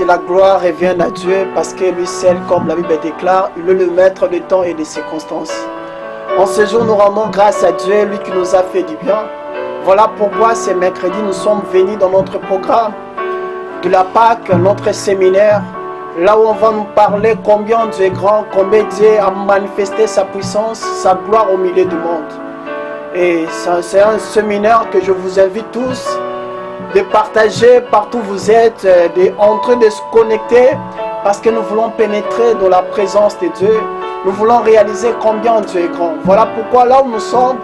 la gloire revient à Dieu parce que lui seul, comme la Bible déclare, il est le maître des temps et des circonstances. En ce jour, nous rendons grâce à Dieu, lui qui nous a fait du bien. Voilà pourquoi ce mercredi, nous sommes venus dans notre programme de la Pâque, notre séminaire, là où on va nous parler combien Dieu est grand, combien Dieu a manifesté sa puissance, sa gloire au milieu du monde. Et c'est un séminaire que je vous invite tous de partager partout où vous êtes, en train de se connecter, parce que nous voulons pénétrer dans la présence de Dieu. Nous voulons réaliser combien Dieu est grand. Voilà pourquoi là où nous sommes,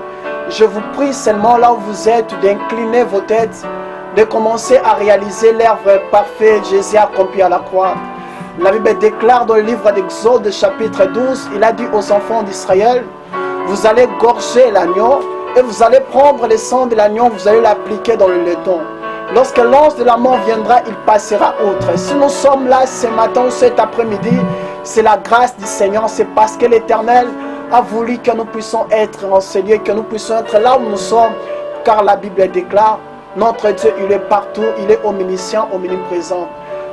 je vous prie seulement là où vous êtes d'incliner vos têtes, de commencer à réaliser l'œuvre parfaite Jésus a accompli à la croix. La Bible déclare dans le livre d'Exode chapitre 12, il a dit aux enfants d'Israël, vous allez gorger l'agneau et vous allez prendre le sang de l'agneau, vous allez l'appliquer dans le laiton. Lorsque l'ange de la mort viendra, il passera outre. Si nous sommes là ce matin ou cet après-midi, c'est la grâce du Seigneur, c'est parce que l'Éternel a voulu que nous puissions être enseignés, que nous puissions être là où nous sommes, car la Bible déclare, notre Dieu, il est partout, il est omniscient, omniprésent.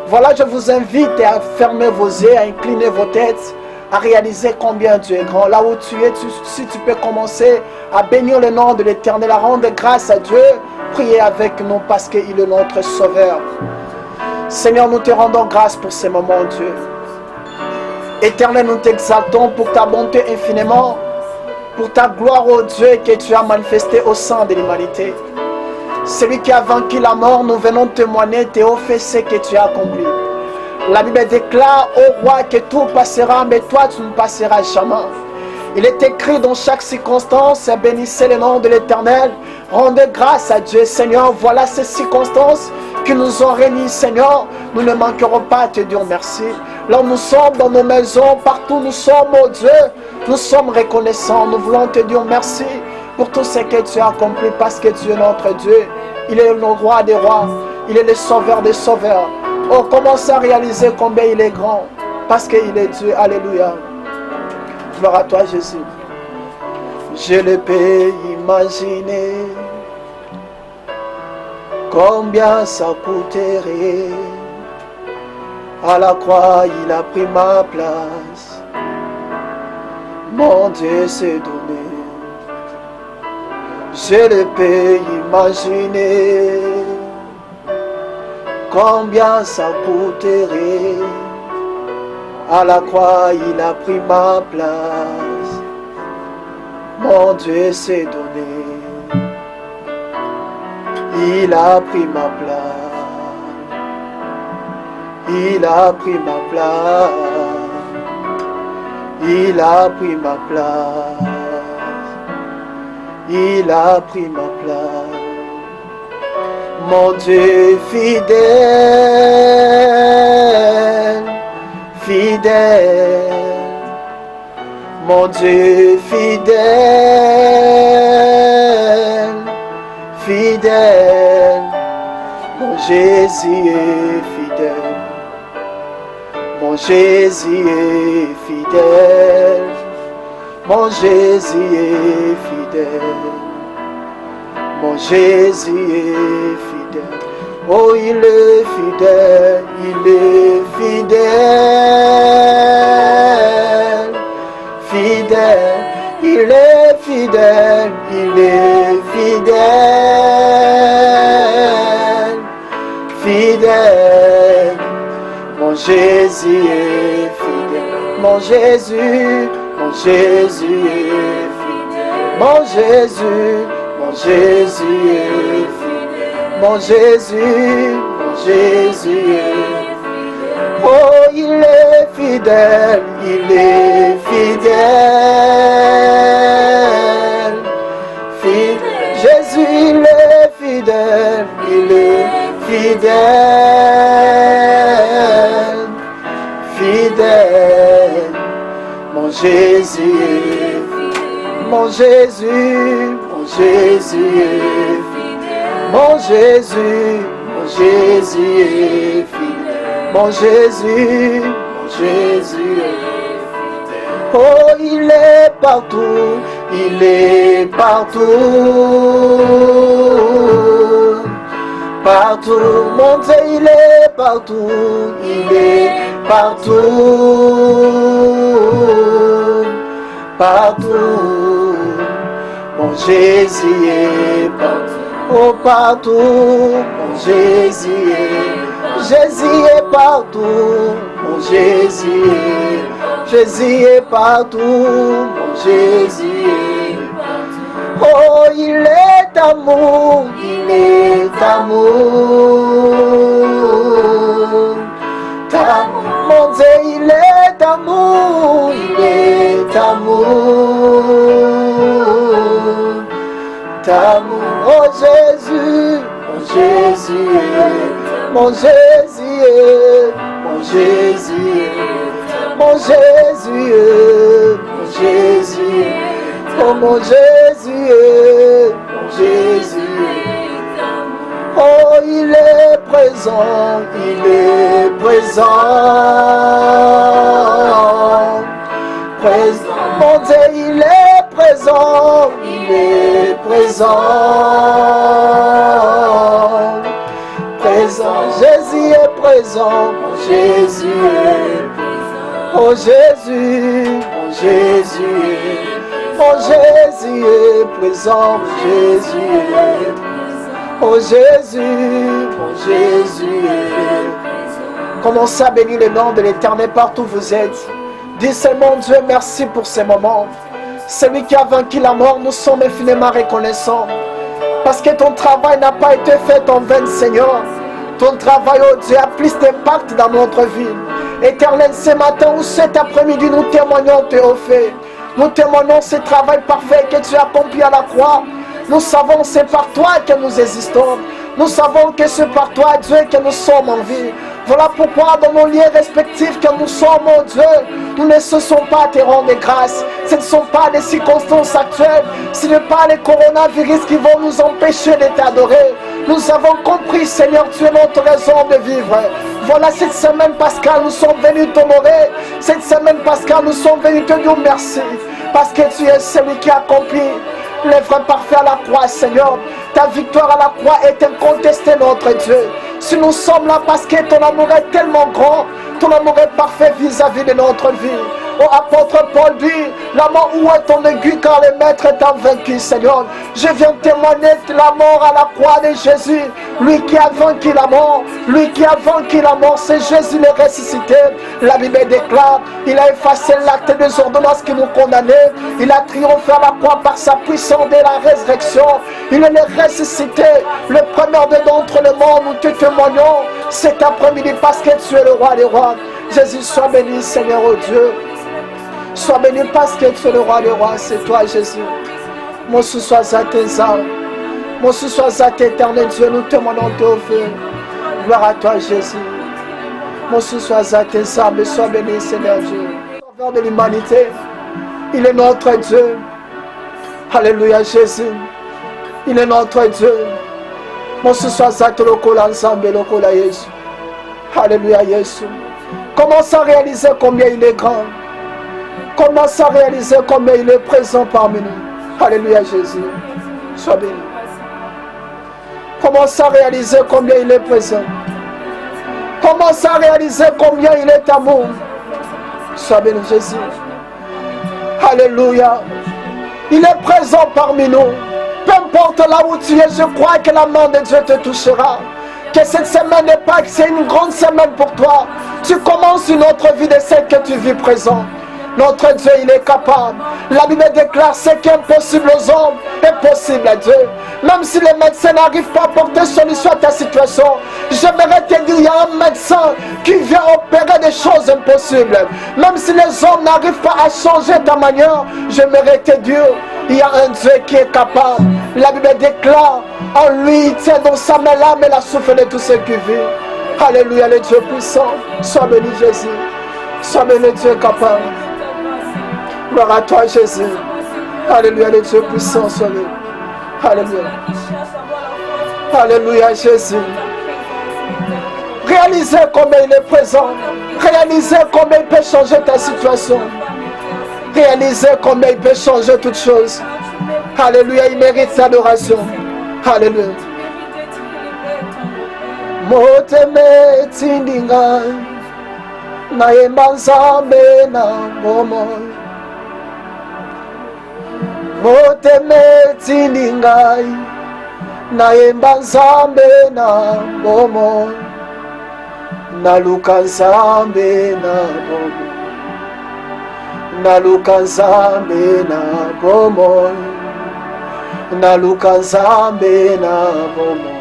Voilà, je vous invite à fermer vos yeux, à incliner vos têtes, à réaliser combien Dieu est grand. Là où tu es, si tu peux commencer à bénir le nom de l'Éternel, à rendre grâce à Dieu, priez avec nous parce qu'il est notre Sauveur. Seigneur, nous te rendons grâce pour ces moments, Dieu. Éternel, nous t'exaltons pour ta bonté infiniment, pour ta gloire, ô Dieu, que tu as manifestée au sein de l'humanité. Celui qui a vaincu la mort, nous venons témoigner, Théophée, ce que tu as accompli. La Bible déclare au roi que tout passera, mais toi tu ne passeras jamais. Il est écrit dans chaque circonstance, bénissez le nom de l'Éternel, rendez grâce à Dieu, Seigneur. Voilà ces circonstances qui nous ont réunis, Seigneur. Nous ne manquerons pas à te dire merci. Là où nous sommes dans nos maisons, partout où nous sommes, oh Dieu, nous sommes reconnaissants. Nous voulons te dire merci pour tout ce que tu as accompli, parce que Dieu est notre Dieu. Il est le roi des rois, il est le sauveur des sauveurs. Oh, commence à réaliser combien il est grand, parce qu'il est Dieu. Alléluia. Gloire à toi, Jésus. Je ne peux imaginer combien ça coûterait. À la croix, il a pris ma place. Mon Dieu s'est donné. Je ne peux imaginer combien ça coûterait. À la croix, il a pris ma place. Mon Dieu s'est donné. Il a pris ma place. Il a pris ma place. Il a pris ma place. Il a pris ma place. Mon Dieu fidèle, fidèle, mon Dieu fidèle, fidèle, mon Jésus est fidèle, mon Jésus est fidèle, mon Jésus est fidèle, mon Jésus est fidèle. Oh, il est fidèle, il est fidèle, fidèle, il est fidèle, il est fidèle, fidèle. Mon Jésus est fidèle, mon Jésus, mon Jésus est fidèle, mon Jésus, mon Jésus est fidèle. Mon Jésus, mon Jésus est fidèle. Oh, il est fidèle, il est fidèle. Fidèle. Jésus, il est fidèle, il est fidèle. Fidèle. Mon Jésus est fidèle. Mon Jésus, mon Jésus est fidèle. Mon Jésus est fidèle. Mon Jésus est fidèle. Oh, il est partout, il est partout. partout. Mon Dieu, il est partout. Il est partout. Partout. Mon Jésus est partout. Oh, partout. Mon Jésus est partout. Mon Jésus est partout. Mon Jésus est partout. Oh, il est amour. Il est amour. Mon Dieu, il est amour. Il est amour. Oh Jésus, mon Jésus, mon Jésus, mon Jésus, mon Jésus, mon Jésus, oh mon Jésus, mon Jésus. Oh, il est présent, il est présent. Présent, mon Dieu, il est présent, il est présent. Présent, Jésus est présent, mon Jésus est présent. Oh Jésus, mon Jésus, mon Jésus est présent, mon Jésus est présent. Oh Jésus, mon Jésus est présent. Commencez à bénir le nom de l'Éternel partout où vous êtes. Dis seulement Dieu, merci pour ces moments. Celui qui a vaincu la mort, nous sommes infiniment reconnaissants. Parce que ton travail n'a pas été fait en vain, Seigneur. Ton travail, oh Dieu, a plus d'impact dans notre vie. Éternel, ce matin ou cet après-midi, nous témoignons, Théophée. Nous témoignons ce travail parfait que tu as accompli à la croix. Nous savons que c'est par toi que nous existons. Nous savons que c'est par toi, Dieu, que nous sommes en vie. Voilà pourquoi dans nos lieux respectifs que nous sommes, mon Dieu, nous ne cessons pas de te rendre grâce. Ce ne sont pas des circonstances actuelles, ce n'est pas les coronavirus qui vont nous empêcher de t'adorer. Nous avons compris, Seigneur, tu es notre raison de vivre. Voilà cette semaine pascale, nous sommes venus t'honorer. Cette semaine pascale, nous sommes venus te dire merci. Parce que tu es celui qui a accompli l'œuvre parfaite à la croix, Seigneur. Ta victoire à la croix est incontestée, notre Dieu. Si nous sommes là parce que ton amour est tellement grand, ton amour est parfait vis-à-vis de notre vie. Oh, apôtre Paul dit, la mort où est ton aiguille car le maître est vaincu, Seigneur. Je viens témoigner de la mort à la croix de Jésus. Lui qui a vaincu la mort, lui qui a vaincu la mort, c'est Jésus le ressuscité. La Bible déclare, il a effacé l'acte des ordonnances qui nous condamnait. Il a triomphé à la croix par sa puissance de la résurrection. Il est le ressuscité, le premier d'entre les morts. Nous te témoignons cet après-midi parce que tu es le roi des rois. Jésus, sois béni, Seigneur, oh Dieu. Sois béni parce que tu es le roi des rois, c'est toi Jésus. Mon sou soit à tes âmes. Mon sou soit à éternel Dieu, nous te demandons Théophile. Gloire à toi Jésus. Mon sou soit à tes âmes, sois béni Seigneur Dieu. Sauveur de l'humanité, il est notre Dieu. Alléluia Jésus. Il est notre Dieu. Mon sou soit à te locola ensemble, locola Jésus. Alléluia Jésus. Commence à réaliser combien il est grand. Commence à réaliser combien il est présent parmi nous. Alléluia Jésus. Sois béni. Commence à réaliser combien il est présent. Commence à réaliser combien il est amour. Sois béni Jésus. Alléluia. Il est présent parmi nous. Peu importe là où tu es, je crois que la main de Dieu te touchera. Que cette semaine n'est pas que c'est une grande semaine pour toi. Tu commences une autre vie de celle que tu vis présent. Notre Dieu, il est capable. La Bible déclare ce qui est impossible aux hommes est possible à Dieu. Même si les médecins n'arrivent pas à porter solution à ta situation, j'aimerais te dire, il y a un médecin qui vient opérer des choses impossibles. Même si les hommes n'arrivent pas à changer ta manière, j'aimerais te dire, il y a un Dieu qui est capable. La Bible déclare, en lui, il tient dans sa main l'âme et la souffle de tous ceux qui vivent. Alléluia, le Dieu puissant. Sois béni Jésus. Sois béni Dieu capable. Gloire à toi Jésus. Alléluia, le Dieu puissant, sois béni. Alléluia. Alléluia Jésus. Réalisez combien il est présent. Réalisez combien il peut changer ta situation. Réalisez combien il peut changer toutes choses. Alléluia, il mérite l'adoration. Alléluia. moteme tindinga nayemba nzambe na bomoi moteme tindinga nayemba nzambe na bomoi naluka nzambe na bomoi naluka nzambe na bomoi naluka nzambe na bomoi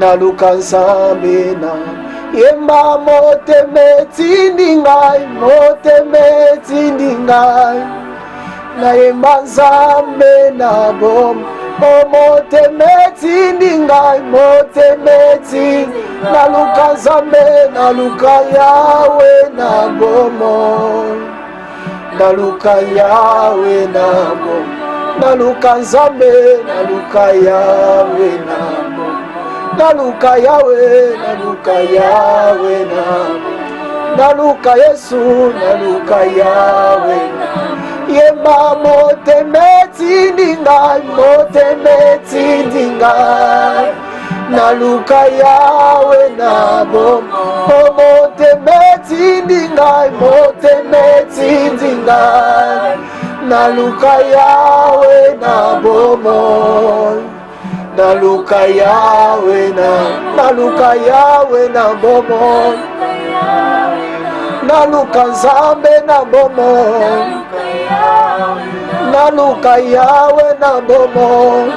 naluka nzambe na yemba moteme tindi ngai moteme tindi ngai nayemba nzambe na bomoi moteme tindi ngai moteme tindi naluka nzambe naluka yawe na bomoi naluka yawe na bomoi naluka nzambe naluka yawe na bomoi naluka yawe naluka yawe na naluka yesu naluka yawe na yemba moteme tindi ngai moteme tindi ngai naluka yawe na bomoi moteme tindi ngai moteme tindi ngai naluka yawe na bomoi naluka yawe na bomoi naluka nzambe na bomoi naluka yawe na bomoi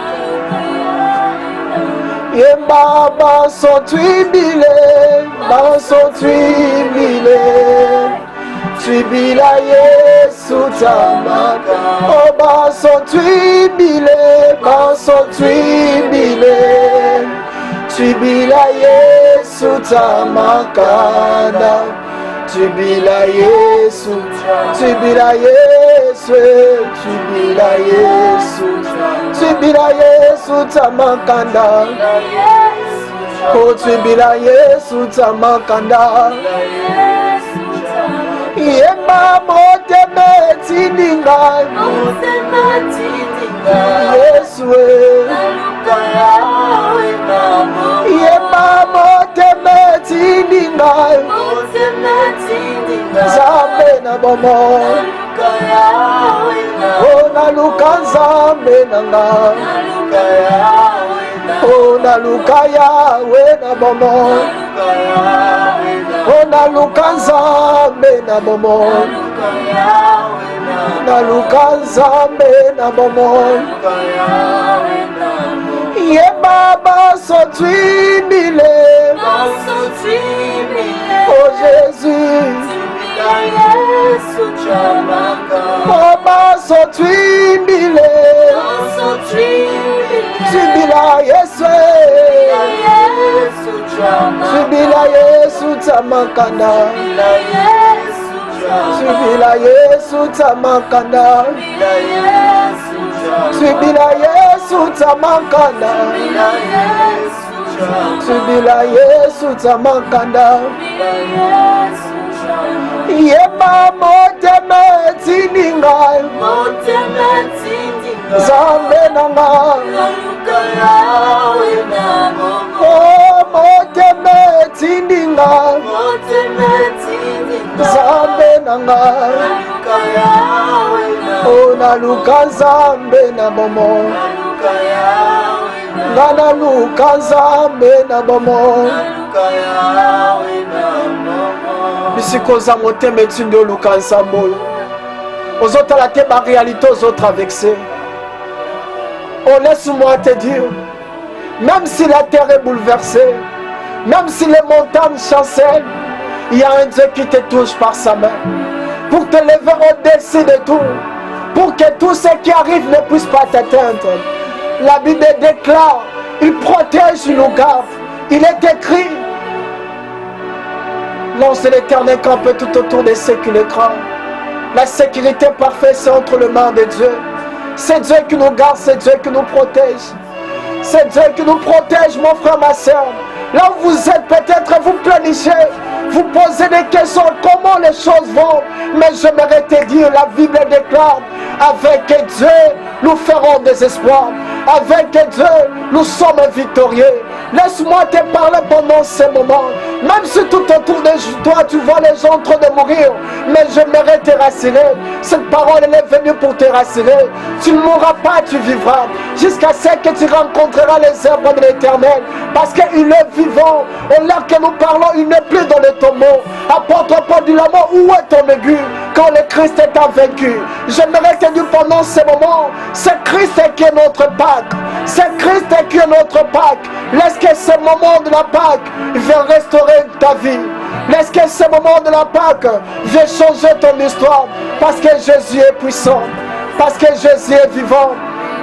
yemba baso twibile twibila yesu tamaka o baso twibile twibila yesu tamakana twibila yesu twibila yesu twibila yesu twibila yesu tamakanda o twibila yesu tamakanda yemba moteme tindi ngai yesu yemba moteme tindi ngai nzambe na bomoi o naluka nzambe na ngai o naluka yawe na bomoi o naluka nzambe na bomoi naluka nzambe na bomoi yemba baso twibile o Jésus o baso twibile twibila yesu twibila yesu tamakanda twibila yesu tamakanda twibila yesu tamakanda twibila yesu tamakanda yemba moteme tindi ngai nzambe na ngai o moteme tindi ngai nzambe na ngai o naluka nzambe na bomoi nga naluka nzambe na bomoi bisikoza motema etindi oluka nzambe oyo ozotala te baréalité ozotraverse. Oh, laisse-moi te dire, même si la terre est bouleversée, même si les montagnes chancellent, il y a un Dieu qui te touche par sa main pour te lever au-dessus de tout, pour que tout ce qui arrive ne puisse pas t'atteindre. La Bible déclare, il protège, il nous garde. Il est écrit, l'ange de l'Éternel campe tout autour de ceux qui le craignent. La sécurité parfaite, c'est entre les mains de Dieu. C'est Dieu qui nous garde, c'est Dieu qui nous protège. C'est Dieu qui nous protège, mon frère, ma soeur. Là où vous êtes, peut-être vous plaignez, vous posez des questions, comment les choses vont. Mais j'aimerais te dire, la Bible déclare, avec Dieu, nous ferons des espoirs. Avec Dieu, nous sommes victorieux. Laisse-moi te parler pendant ces moments. Même si tout autour de toi, tu vois les gens en train de mourir, mais j'aimerais te rassurer. Cette parole, elle est venue pour te rassurer. Tu ne mourras pas, tu vivras. Jusqu'à ce que tu rencontreras les œuvres de l'Éternel. Parce qu'il est vivant. Au l'heure que nous parlons, il n'est plus dans le tombeau. Apôtre Paul dit là-bas, où est ton aigu quand le Christ est vaincu? J'aimerais te dire pendant ces moments, c'est Christ qui est notre Pâque. C'est Christ qui est notre Pâque. Laisse que ce moment de la Pâque vienne restaurer ta vie. Laisse que ce moment de la Pâque vienne changer ton histoire. Parce que Jésus est puissant. Parce que Jésus est vivant.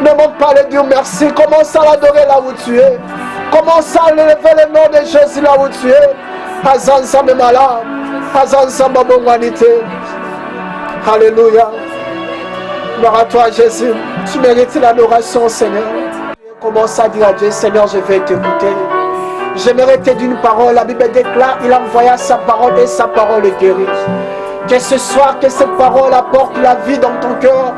Ne manque pas de dire merci. Commence à l'adorer là où tu es. Commence à lever le nom de Jésus là où tu es. Azansa me malade. Azansa ma bonité. Alléluia. Gloire à toi Jésus. Tu mérites l'adoration Seigneur. Commence à dire à Dieu, Seigneur, je vais t'écouter. J'aimerais te dire une parole. La Bible déclare, il envoya sa parole et sa parole guérit. Que ce soir, que cette parole apporte la vie dans ton cœur.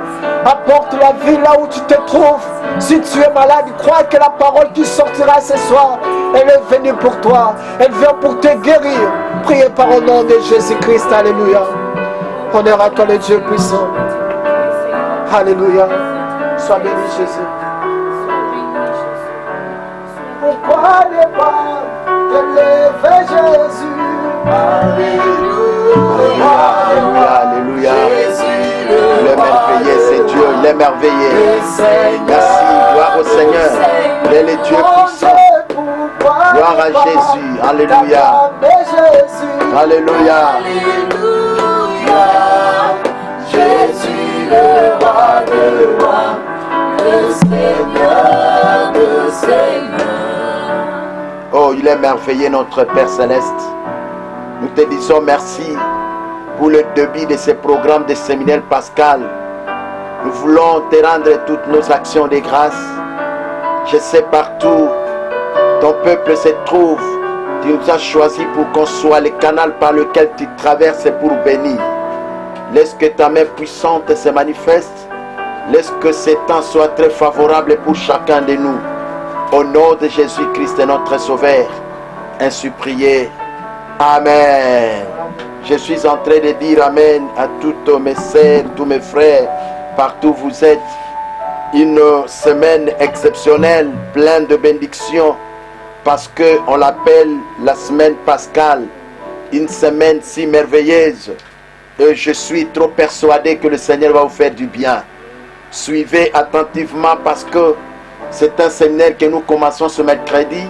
Apporte la vie là où tu te trouves. Si tu es malade, crois que la parole qui sortira ce soir, elle est venue pour toi. Elle vient pour te guérir. Priez par le nom de Jésus-Christ. Alléluia. Honneur à toi le Dieu puissant. Alléluia. Sois béni Jésus. Pourquoi ne pas élever Jésus? Alléluia, alléluia. Il est merveilleux, c'est Dieu, il est merveilleux. Merci, gloire au Seigneur. Il est le Dieu puissant. Gloire à Jésus, alléluia. Alléluia. Jésus, le roi de rois, le Seigneur de seigneurs. Oh, il est merveilleux, notre Père Céleste. Nous te disons merci pour le début de ce programme de séminaire pascal. Nous voulons te rendre toutes nos actions de grâce. Je sais partout, ton peuple se trouve. Tu nous as choisis pour qu'on soit le canal par lequel tu traverses pour bénir. Laisse que ta main puissante se manifeste. Laisse que ce temps soit très favorable pour chacun de nous. Au nom de Jésus-Christ, notre Sauveur, ainsi prié. Amen. Je suis en train de dire Amen à toutes mes sœurs, tous mes frères, partout où vous êtes. Une semaine exceptionnelle, pleine de bénédictions, parce qu'on l'appelle la semaine pascale. Une semaine si merveilleuse. Et je suis trop persuadé que le Seigneur va vous faire du bien. Suivez attentivement parce que c'est un séminaire que nous commençons ce mercredi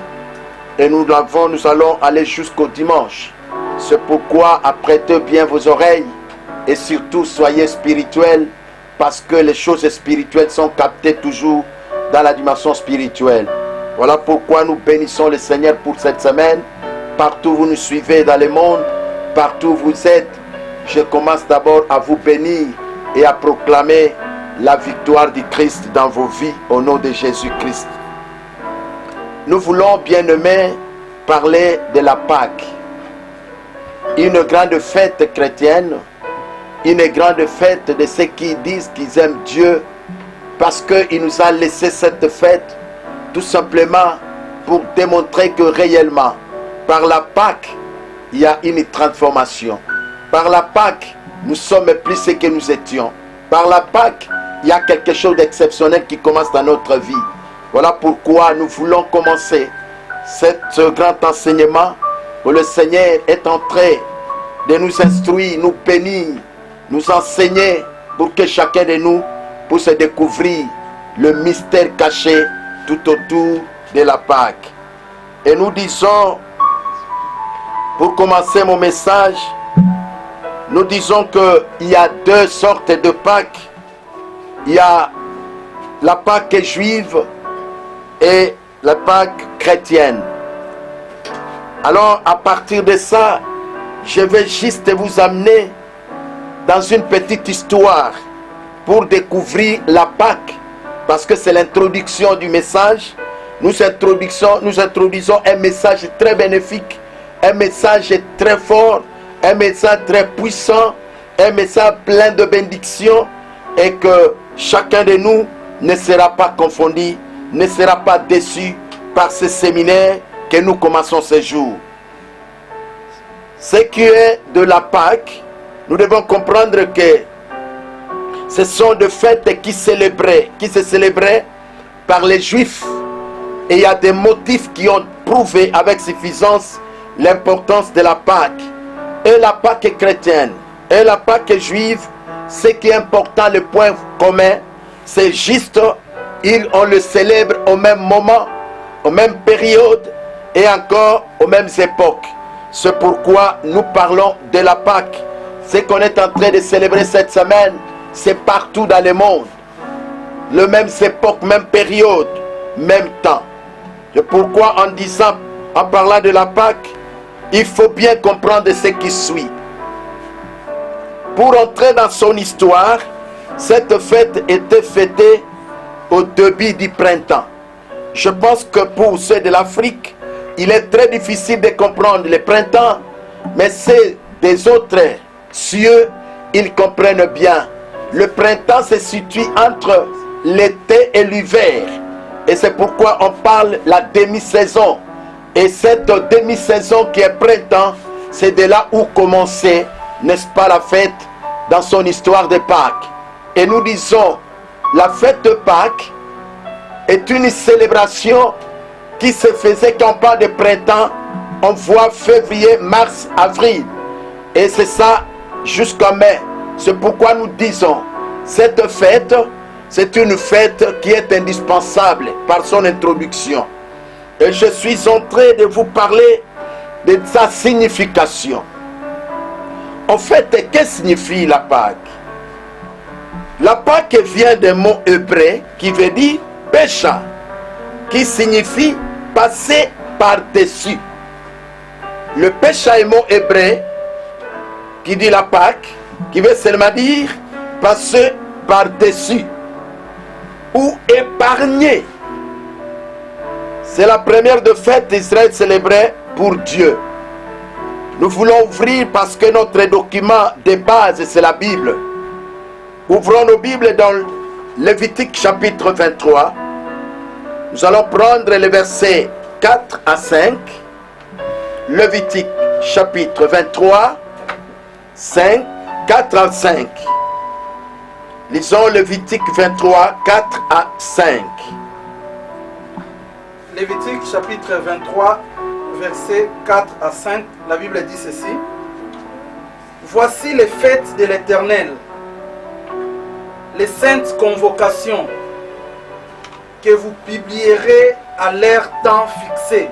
et nous allons aller jusqu'au dimanche. C'est pourquoi apprêtez bien vos oreilles et surtout soyez spirituels parce que les choses spirituelles sont captées toujours dans la dimension spirituelle. Voilà pourquoi nous bénissons le Seigneur pour cette semaine. Partout où vous nous suivez dans le monde, partout où vous êtes, je commence d'abord à vous bénir et à proclamer la victoire du Christ dans vos vies au nom de Jésus-Christ. Nous voulons, bien-aimés, parler de la Pâque. Une grande fête chrétienne, une grande fête de ceux qui disent qu'ils aiment Dieu parce qu'il nous a laissé cette fête tout simplement pour démontrer que réellement, par la Pâque, il y a une transformation. Par la Pâque, nous sommes plus ce que nous étions. Par la Pâque, il y a quelque chose d'exceptionnel qui commence dans notre vie. Voilà pourquoi nous voulons commencer ce grand enseignement où le Seigneur est en train de nous instruire, nous bénir, nous enseigner pour que chacun de nous puisse découvrir le mystère caché tout autour de la Pâque. Et nous disons, pour commencer mon message, nous disons qu'il y a deux sortes de Pâques. Il y a la Pâque juive et la Pâque chrétienne. Alors, à partir de ça, je vais juste vous amener dans une petite histoire pour découvrir la Pâque, parce que c'est l'introduction du message. Nous introduisons un message très bénéfique, un message très fort, un message très puissant, un message plein de bénédictions, et que chacun de nous ne sera pas confondu, ne sera pas déçu par ce séminaire, que nous commençons ce jour. Ce qui est de la Pâque, nous devons comprendre que ce sont des fêtes qui se célébraient par les Juifs. Et il y a des motifs qui ont prouvé avec suffisance l'importance de la Pâque. Et la Pâque chrétienne et la Pâque juive, ce qui est important, le point commun, c'est juste, on le célèbre au même moment, aux mêmes périodes et encore aux mêmes époques. C'est pourquoi nous parlons de la Pâque. Ce qu'on est en train de célébrer cette semaine, c'est partout dans le monde. Les mêmes époques, même période, même temps. C'est pourquoi en parlant de la Pâque, il faut bien comprendre ce qui suit. Pour entrer dans son histoire, cette fête était fêtée au début du printemps. Je pense que pour ceux de l'Afrique, il est très difficile de comprendre le printemps, mais ceux des autres cieux, ils comprennent bien. Le printemps se situe entre l'été et l'hiver. Et c'est pourquoi on parle de la demi-saison. Et cette demi-saison qui est printemps, c'est de là où commençait, n'est-ce pas, la fête dans son histoire de Pâques. Et nous disons, la fête de Pâques est une célébration qui se faisait quand on parle de printemps, on voit février, mars, avril. Et c'est ça jusqu'en mai. C'est pourquoi nous disons, cette fête, c'est une fête qui est indispensable par son introduction. Et je suis en train de vous parler de sa signification. En fait, que signifie la Pâque? La Pâque vient d'un mot hébreu qui veut dire pécha, qui signifie passer par-dessus. Le pécha est un mot hébreu qui dit la Pâque, qui veut seulement dire passer par-dessus ou épargner. C'est la première de fête d'Israël célébrée pour Dieu. Nous voulons ouvrir parce que notre document de base, c'est la Bible. Ouvrons nos Bibles dans Lévitique chapitre 23. Nous allons prendre les versets 4 à 5. Lévitique chapitre 23, 4 à 5. Lisons Lévitique 23, 4 à 5. Lévitique chapitre 23, versets 4 à 5, la Bible dit ceci. Voici les fêtes de l'Éternel, les saintes convocations que vous publierez à leur temps fixé.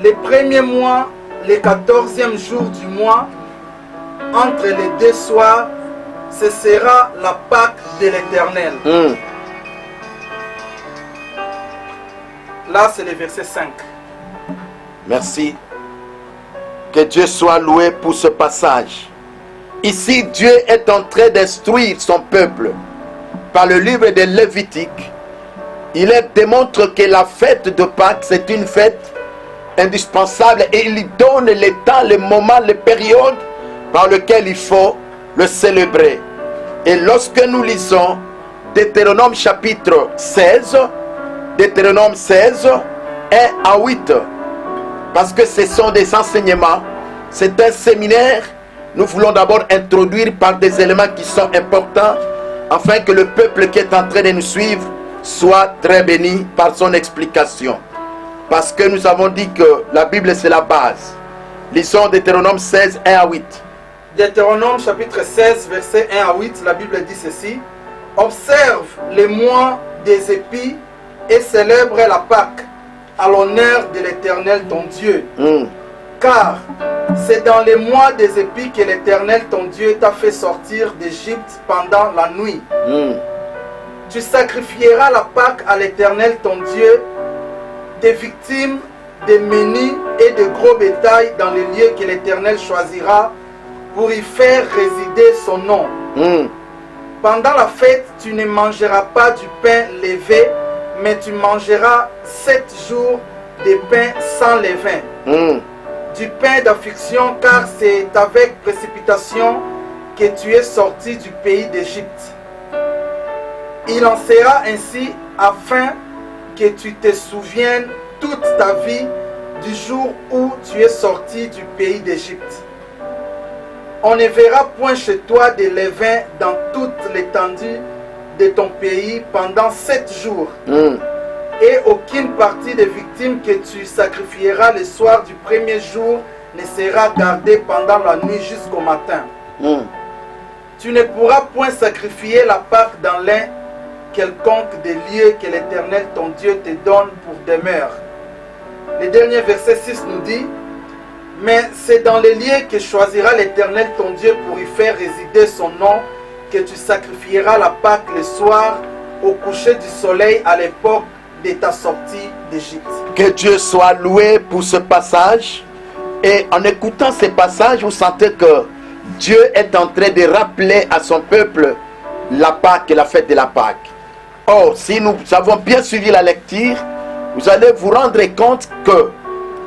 Les premiers mois, les 14e jour du mois, entre les deux soirs, ce sera la Pâque de l'Éternel. Là, c'est le verset 5. Merci. Que Dieu soit loué pour ce passage. Ici, Dieu est en train d'instruire son peuple. Par le livre de Lévitique, il démontre que la fête de Pâques, c'est une fête indispensable et il lui donne le temps, le moment, les périodes par lesquelles il faut le célébrer. Et lorsque nous lisons Deutéronome chapitre 16, Deutéronome 16, 1 à 8, parce que ce sont des enseignements, c'est un séminaire, nous voulons d'abord introduire par des éléments qui sont importants, afin que le peuple qui est en train de nous suivre soit très béni par son explication. Parce que nous avons dit que la Bible c'est la base. Lisons Deutéronome 16, 1 à 8. Deutéronome chapitre 16, verset 1 à 8, la Bible dit ceci. Observe les mois des épis et célèbre la Pâque à l'honneur de l'Éternel ton Dieu. Car c'est dans les mois des épis que l'Éternel ton Dieu t'a fait sortir d'Égypte pendant la nuit. Tu sacrifieras la Pâque à l'Éternel ton Dieu, des victimes, des menus et de gros bétail dans les lieux que l'Éternel choisira pour y faire résider son nom. Pendant la fête, tu ne mangeras pas du pain levé, mais tu mangeras 7 jours de pain sans levain. Du pain d'affliction, car c'est avec précipitation que tu es sorti du pays d'Égypte. Il en sera ainsi afin que tu te souviennes toute ta vie du jour où tu es sorti du pays d'Égypte. On ne verra point chez toi de levain dans toute l'étendue de ton pays pendant 7 jours. Et aucune partie des victimes que tu sacrifieras le soir du premier jour ne sera gardée pendant la nuit jusqu'au matin. Tu ne pourras point sacrifier la Pâque dans l'un quelconque des lieux que l'Éternel ton Dieu te donne pour demeure. Le dernier verset 6 nous dit: mais c'est dans les lieux que choisira l'Éternel ton Dieu pour y faire résider son nom que tu sacrifieras la Pâque le soir au coucher du soleil à l'époque de ta sortie d'Égypte. Que Dieu soit loué pour ce passage. Et en écoutant ces passages, vous sentez que Dieu est en train de rappeler à son peuple la Pâque et la fête de la Pâque. Or, si nous avons bien suivi la lecture, vous allez vous rendre compte que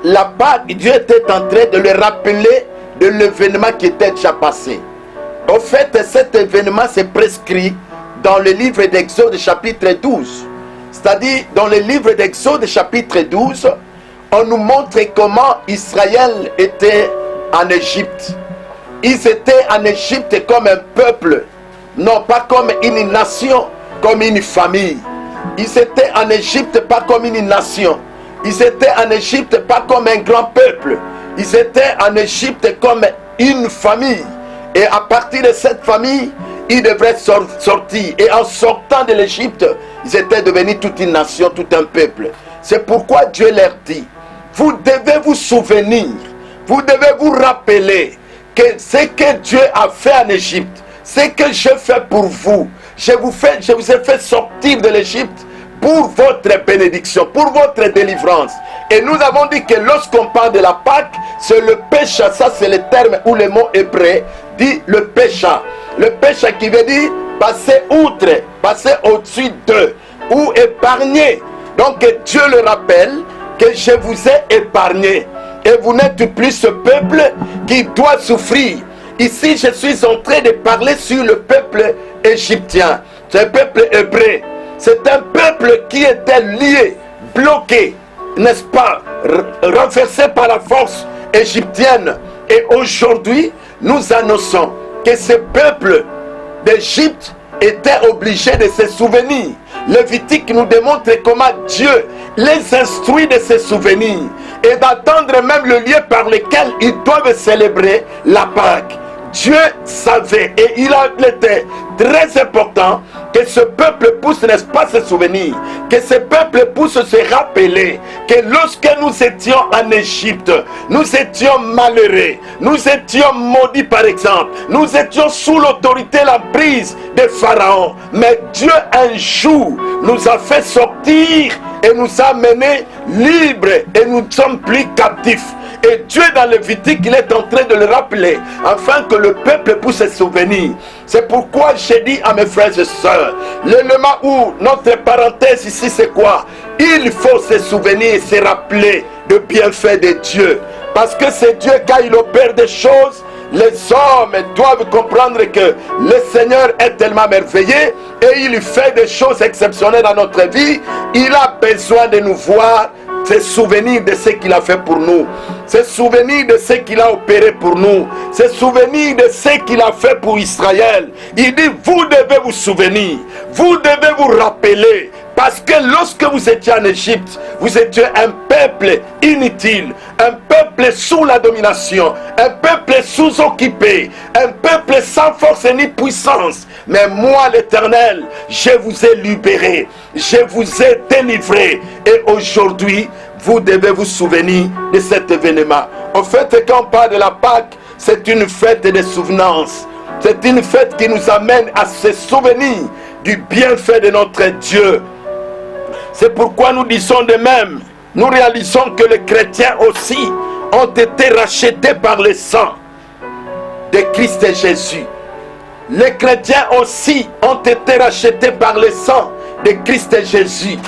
la Pâque, Dieu était en train de le rappeler de l'événement qui était déjà passé. Au fait, cet événement s'est prescrit dans le livre d'Exode chapitre 12. C'est-à-dire, dans le livre d'Exode chapitre 12, on nous montre comment Israël était en Égypte. Ils étaient en Égypte comme un peuple, non pas comme une nation, comme une famille. Ils étaient en Égypte pas comme une nation. Ils étaient en Égypte pas comme un grand peuple. Ils étaient en Égypte comme une famille. Et à partir de cette famille, ils devraient sortir. Et en sortant de l'Égypte, ils étaient devenus toute une nation, tout un peuple. C'est pourquoi Dieu leur dit: vous devez vous souvenir, vous devez vous rappeler que ce que Dieu a fait en Égypte, ce que je fais pour vous, je vous ai fait sortir de l'Égypte pour votre bénédiction, pour votre délivrance. Et nous avons dit que lorsqu'on parle de la Pâque, c'est le pécha. Ça, c'est le terme ou le mot hébreu dit le pécha. Le pécha qui veut dire passer outre, passer au-dessus d'eux, ou épargner. Donc Dieu le rappelle que je vous ai épargné. Et vous n'êtes plus ce peuple qui doit souffrir. Ici, je suis en train de parler sur le peuple égyptien. C'est un peuple hébreu. C'est un peuple qui était lié, bloqué, n'est-ce pas, renversé par la force égyptienne. Et aujourd'hui, nous annonçons que ce peuple d'Égypte était obligé de se souvenir. Lévitique nous démontre comment Dieu les instruit de se souvenir et d'attendre même le lieu par lequel ils doivent célébrer la Pâque. Dieu savait et il a été très important que ce peuple puisse, n'est-ce pas, se souvenir, que ce peuple puisse se rappeler que lorsque nous étions en Égypte, nous étions malheureux, nous étions maudits par exemple, nous étions sous l'autorité, l'emprise de Pharaon. Mais Dieu un jour nous a fait sortir et nous a menés libres et nous ne sommes plus captifs. Et Dieu dans le Lévitique, il est en train de le rappeler afin que le peuple puisse se souvenir. C'est pourquoi j'ai dit à mes frères et sœurs, l'élément où notre parenthèse ici c'est quoi? Il faut se souvenir et se rappeler de bienfaits de Dieu. Parce que c'est Dieu, quand il opère des choses, les hommes doivent comprendre que le Seigneur est tellement merveilleux et il fait des choses exceptionnelles dans notre vie. Il a besoin de nous voir, se souvenir de ce qu'il a fait pour nous, se souvenir de ce qu'il a opéré pour nous, se souvenir de ce qu'il a fait pour Israël. Il dit, vous devez vous souvenir, vous devez vous rappeler. Parce que lorsque vous étiez en Égypte, vous étiez un peuple inutile, un peuple sous la domination, un peuple sous-occupé, un peuple sans force ni puissance. Mais moi, l'Éternel, je vous ai libéré, je vous ai délivré. Et aujourd'hui, vous devez vous souvenir de cet événement. En fait, quand on parle de la Pâque, c'est une fête de souvenance. C'est une fête qui nous amène à se souvenir du bienfait de notre Dieu. C'est pourquoi nous disons de même, nous réalisons que les chrétiens aussi ont été rachetés par le sang de Christ et Jésus. Les chrétiens aussi ont été rachetés par le sang de Christ et Jésus.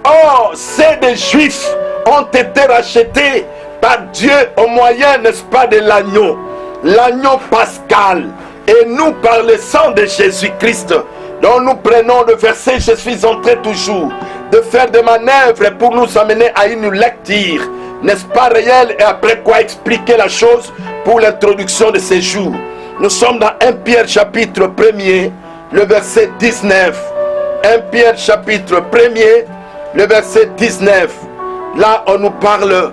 Or, ces des Juifs ont été rachetés par Dieu au moyen, n'est-ce pas, de l'agneau, l'agneau pascal. Et nous, par le sang de Jésus-Christ, dont nous prenons le verset, je suis entré toujours de faire des manœuvres pour nous amener à une lecture, n'est-ce pas réel, et après quoi expliquer la chose pour l'introduction de ces jours. Nous sommes dans 1 Pierre chapitre 1er, le verset 19. 1 Pierre chapitre 1er, le verset 19. Là, on nous parle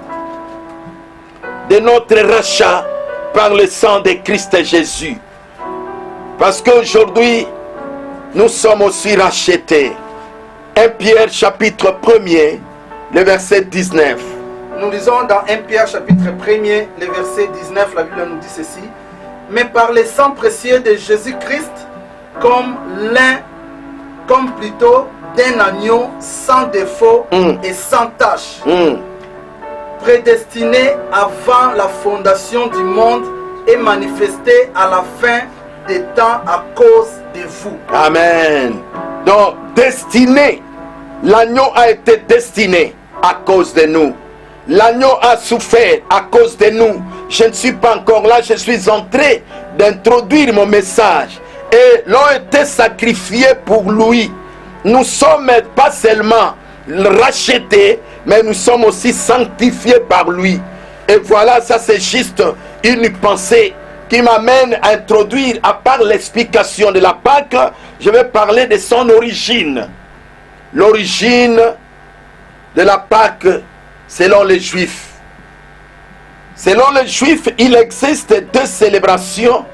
de notre rachat par le sang de Christ Jésus. Parce qu'aujourd'hui, nous sommes aussi rachetés. 1 Pierre chapitre 1er, le verset 19. Nous lisons dans 1 Pierre chapitre 1er, le verset 19, la Bible nous dit ceci. Mais par le sang précieux de Jésus-Christ, comme plutôt d'un agneau sans défaut et sans tache, prédestiné avant la fondation du monde et manifesté à la fin des temps à cause de vous. Amen. Donc, destiné, l'agneau a été destiné à cause de nous. L'agneau a souffert à cause de nous. Je ne suis pas encore là, je suis en train d'introduire mon message. Et l'ont été sacrifiés pour lui. Nous sommes pas seulement rachetés, mais nous sommes aussi sanctifiés par lui. Et voilà, ça c'est juste une pensée qui m'amène à introduire, à part l'explication de la Pâque, je vais parler de son origine. L'origine de la Pâque selon les Juifs. Selon les Juifs, il existe deux célébrations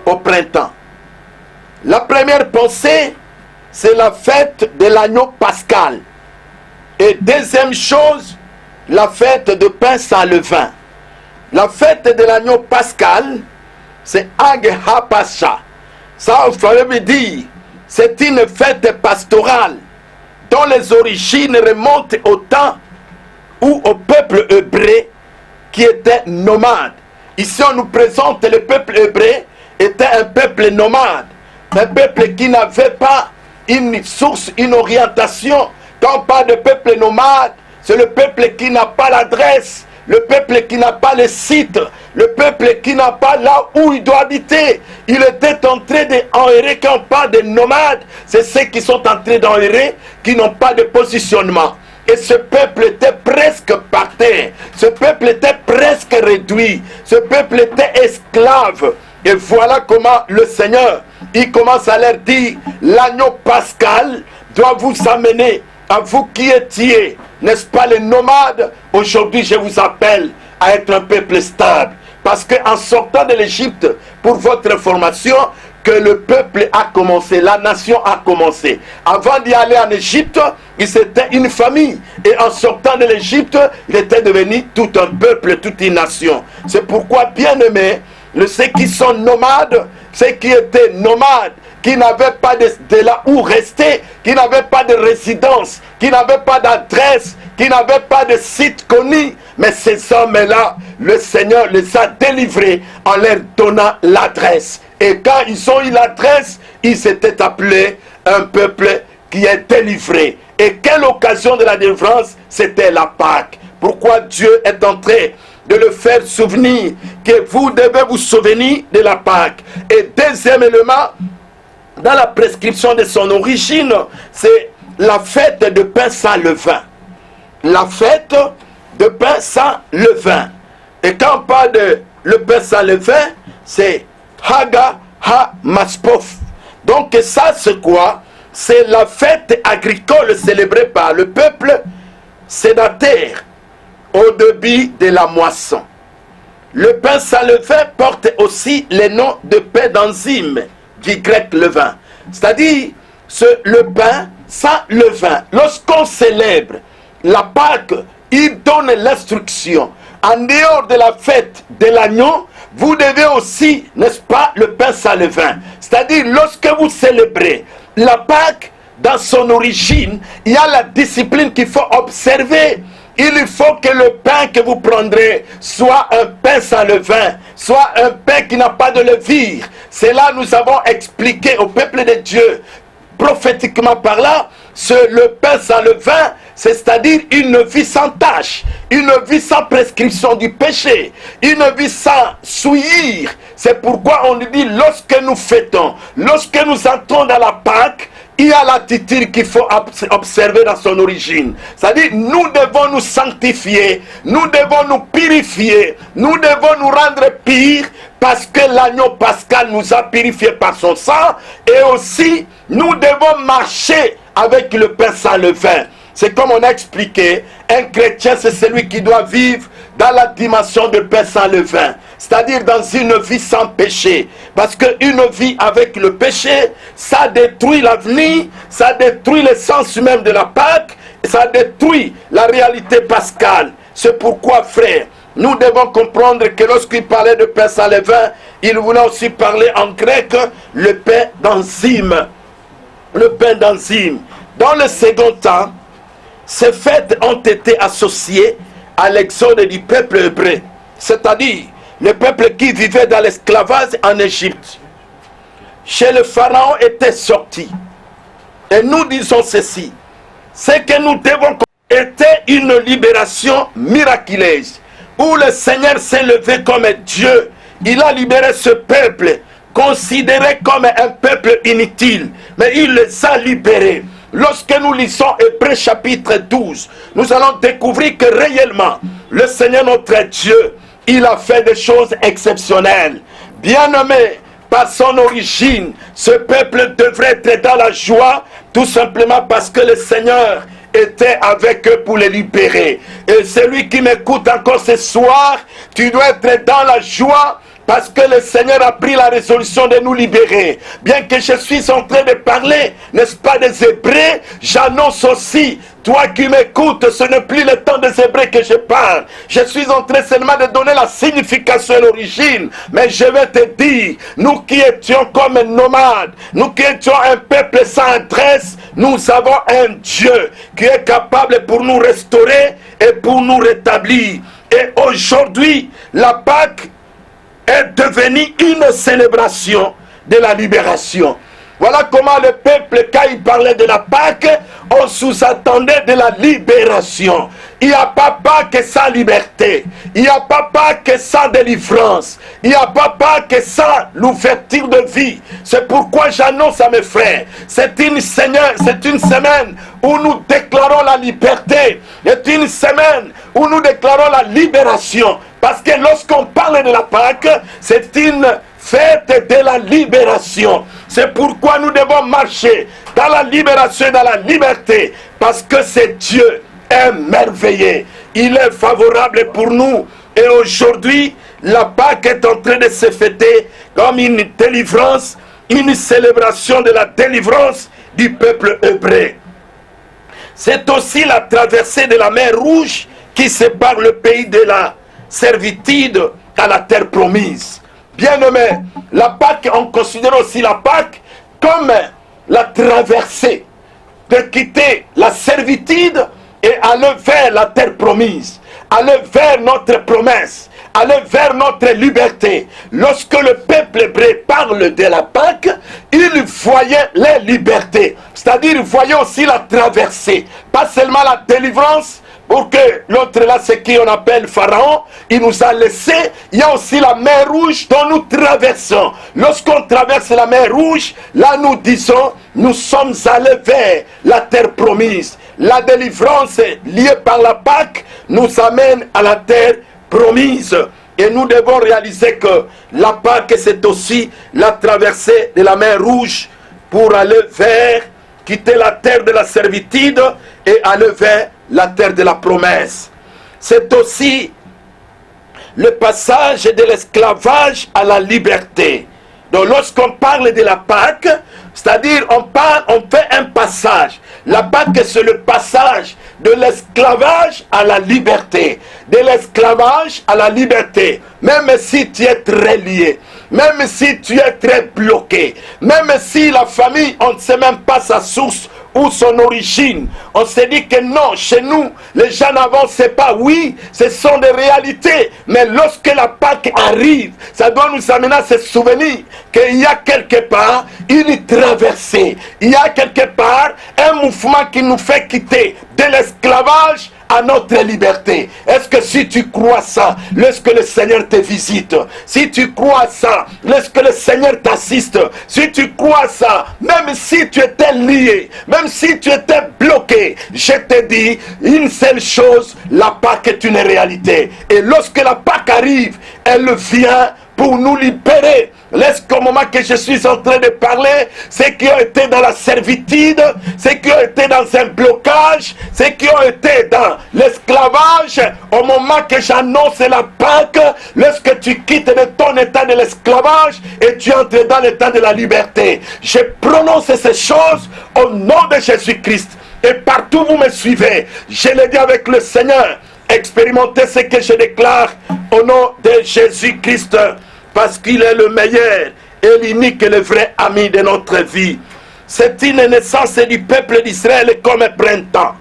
au printemps. La première pensée, c'est la fête de l'agneau pascal. Et deuxième chose, la fête de pain sans levain. La fête de l'agneau pascal, c'est Ag HaPascha. Ça, vous pouvez dire, c'est une fête pastorale dont les origines remontent au temps où au peuple hébreu qui était nomade. Ici, on nous présente le peuple hébreu était un peuple nomade, un peuple qui n'avait pas une source, une orientation. Quand on parle de peuple nomade, c'est le peuple qui n'a pas l'adresse, le peuple qui n'a pas le site, le peuple qui n'a pas là où il doit habiter. Il était en train d'enhérer. Quand on parle de nomades, c'est ceux qui sont en train d'enhérer, qui n'ont pas de positionnement. Et ce peuple était presque par terre. Ce peuple était presque réduit. Ce peuple était esclave. Et voilà comment le Seigneur, il commence à leur dire, l'agneau pascal doit vous amener, à vous qui étiez, n'est-ce pas, les nomades. Aujourd'hui, je vous appelle à être un peuple stable. Parce qu'en sortant de l'Égypte, pour votre information, que le peuple a commencé, la nation a commencé. Avant d'y aller en Égypte, c'était une famille. Et en sortant de l'Égypte, il était devenu tout un peuple, toute une nation. C'est pourquoi, bien aimés, ceux qui sont nomades, ceux qui étaient nomades, qui n'avaient pas de là où rester, qui n'avaient pas de résidence, qui n'avaient pas d'adresse, qui n'avaient pas de site connu. Mais ces hommes-là, le Seigneur les a délivrés en leur donnant l'adresse. Et quand ils ont eu l'adresse, ils étaient appelés un peuple qui est délivré. Et quelle occasion de la délivrance? C'était la Pâque. Pourquoi Dieu est en train de le faire souvenir, que vous devez vous souvenir de la Pâque. Et deuxième élément, dans la prescription de son origine, c'est la fête de pain sans levain. La fête de pain sans levain. Et quand on parle de le pain sans levain, c'est Haga HaMaspof. Donc ça c'est quoi? C'est la fête agricole célébrée par le peuple sédentaire au début de la moisson. Le pain sans levain porte aussi le nom de pain d'enzyme, du grec levain. C'est-à-dire, le pain sans levain. Lorsqu'on célèbre la Pâque, il donne l'instruction. En dehors de la fête de l'agneau, vous devez aussi, n'est-ce pas, le pain sans levain. C'est-à-dire, lorsque vous célébrez la Pâque, dans son origine, il y a la discipline qu'il faut observer. Il faut que le pain que vous prendrez soit un pain sans levain, soit un pain qui n'a pas de levure. C'est là nous avons expliqué au peuple de Dieu, prophétiquement par là, le pain sans levain, c'est-à-dire une vie sans tâche, une vie sans prescription du péché, une vie sans souillir. C'est pourquoi on dit, lorsque nous fêtons, lorsque nous entrons dans la Pâque, il y a l'attitude qu'il faut observer dans son origine. C'est-à-dire, nous devons nous sanctifier, nous devons nous purifier, nous devons nous rendre pires parce que l'agneau pascal nous a purifiés par son sang, et aussi, nous devons marcher avec le pain sans levain. C'est comme on a expliqué, un chrétien, c'est celui qui doit vivre dans la dimension de pain sans levain, c'est-à-dire dans une vie sans péché. Parce qu'une vie avec le péché, ça détruit l'avenir, ça détruit l'essence même de la Pâque, ça détruit la réalité pascale. C'est pourquoi, frère, nous devons comprendre que lorsqu'il parlait de pain sans levain, il voulait aussi parler en grec le pain d'enzyme. Le pain d'enzyme. Dans le second temps, ces fêtes ont été associées à l'exode du peuple hébreu, c'est-à-dire le peuple qui vivait dans l'esclavage en Égypte. Chez le Pharaon était sorti. Et nous disons ceci, c'est que nous devons était une libération miraculeuse, où le Seigneur s'est levé comme Dieu. Il a libéré ce peuple, considéré comme un peuple inutile, mais il les a libérés. Lorsque nous lisons Hébreux chapitre 12, nous allons découvrir que réellement, le Seigneur notre Dieu, il a fait des choses exceptionnelles. Bien-aimé, par son origine, ce peuple devrait être dans la joie, tout simplement parce que le Seigneur était avec eux pour les libérer. Et celui qui m'écoute encore ce soir, tu dois être dans la joie, parce que le Seigneur a pris la résolution de nous libérer. Bien que je suis en train de parler, n'est-ce pas, des Hébreux, j'annonce aussi, toi qui m'écoutes, ce n'est plus le temps des Hébreux que je parle. Je suis en train seulement de donner la signification et l'origine. Mais je vais te dire, nous qui étions comme nomades, nous qui étions un peuple sans adresse, nous avons un Dieu qui est capable pour nous restaurer et pour nous rétablir. Et aujourd'hui, la Pâque est devenue une célébration de la libération. Voilà comment le peuple, quand il parlait de la Pâque, on sous-attendait de la libération. Il n'y a pas Pâque sans liberté. Il n'y a pas Pâque sans délivrance. Il n'y a pas Pâque sans l'ouverture de vie. C'est pourquoi j'annonce à mes frères, c'est une semaine où nous déclarons la liberté. C'est une semaine où nous déclarons la libération. Parce que lorsqu'on parle de la Pâque, c'est une fête de la libération. C'est pourquoi nous devons marcher dans la libération et dans la liberté. Parce que c'est Dieu est merveilleux. Il est favorable pour nous. Et aujourd'hui, la Pâque est en train de se fêter comme une délivrance, une célébration de la délivrance du peuple hébreu. C'est aussi la traversée de la mer Rouge qui sépare le pays de la servitude à la terre promise. Bien-aimé, la Pâque, on considère aussi la Pâque comme la traversée de quitter la servitude et aller vers la terre promise, aller vers notre promesse, aller vers notre liberté. Lorsque le peuple hébreu parle de la Pâque, il voyait les libertés, c'est-à-dire il voyait aussi la traversée, pas seulement la délivrance. Pour que l'autre là, c'est qui on appelle Pharaon, il nous a laissé. Il y a aussi la mer Rouge dont nous traversons. Lorsqu'on traverse la mer Rouge, là nous disons, nous sommes allés vers la terre promise. La délivrance liée par la Pâque nous amène à la terre promise. Et nous devons réaliser que la Pâque, c'est aussi la traversée de la mer Rouge pour aller vers, quitter la terre de la servitude et aller vers la terre de la promesse. C'est aussi le passage de l'esclavage à la liberté. Donc lorsqu'on parle de la Pâque, c'est-à-dire on fait un passage. La Pâque, c'est le passage de l'esclavage à la liberté. De l'esclavage à la liberté. Même si tu es très lié, même si tu es très bloqué, même si la famille, on ne sait même pas sa source ou son origine. On se dit que non, chez nous, les gens n'avancent pas. Oui, ce sont des réalités. Mais lorsque la Pâque arrive, ça doit nous amener à se souvenir qu'il y a quelque part une traversée. Il y a quelque part un mouvement qui nous fait quitter de l'esclavage à notre liberté. Est-ce que si tu crois ça, lorsque le Seigneur te visite, si tu crois ça, lorsque le Seigneur t'assiste, si tu crois ça, même si tu étais lié, même si tu étais bloqué, je te dis une seule chose, la Pâque est une réalité. Et lorsque la Pâque arrive, elle vient pour nous libérer. Lorsqu'au moment que je suis en train de parler, ceux qui ont été dans la servitude, ceux qui ont été dans un blocage, ceux qui ont été dans l'esclavage, au moment que j'annonce la Pâque, lorsque tu quittes de ton état de l'esclavage et tu entres dans l'état de la liberté, je prononce ces choses au nom de Jésus-Christ. Et partout vous me suivez, je le dis avec le Seigneur, expérimentez ce que je déclare au nom de Jésus-Christ. Parce qu'il est le meilleur et l'unique et le vrai ami de notre vie. C'est une naissance du peuple d'Israël comme un printemps.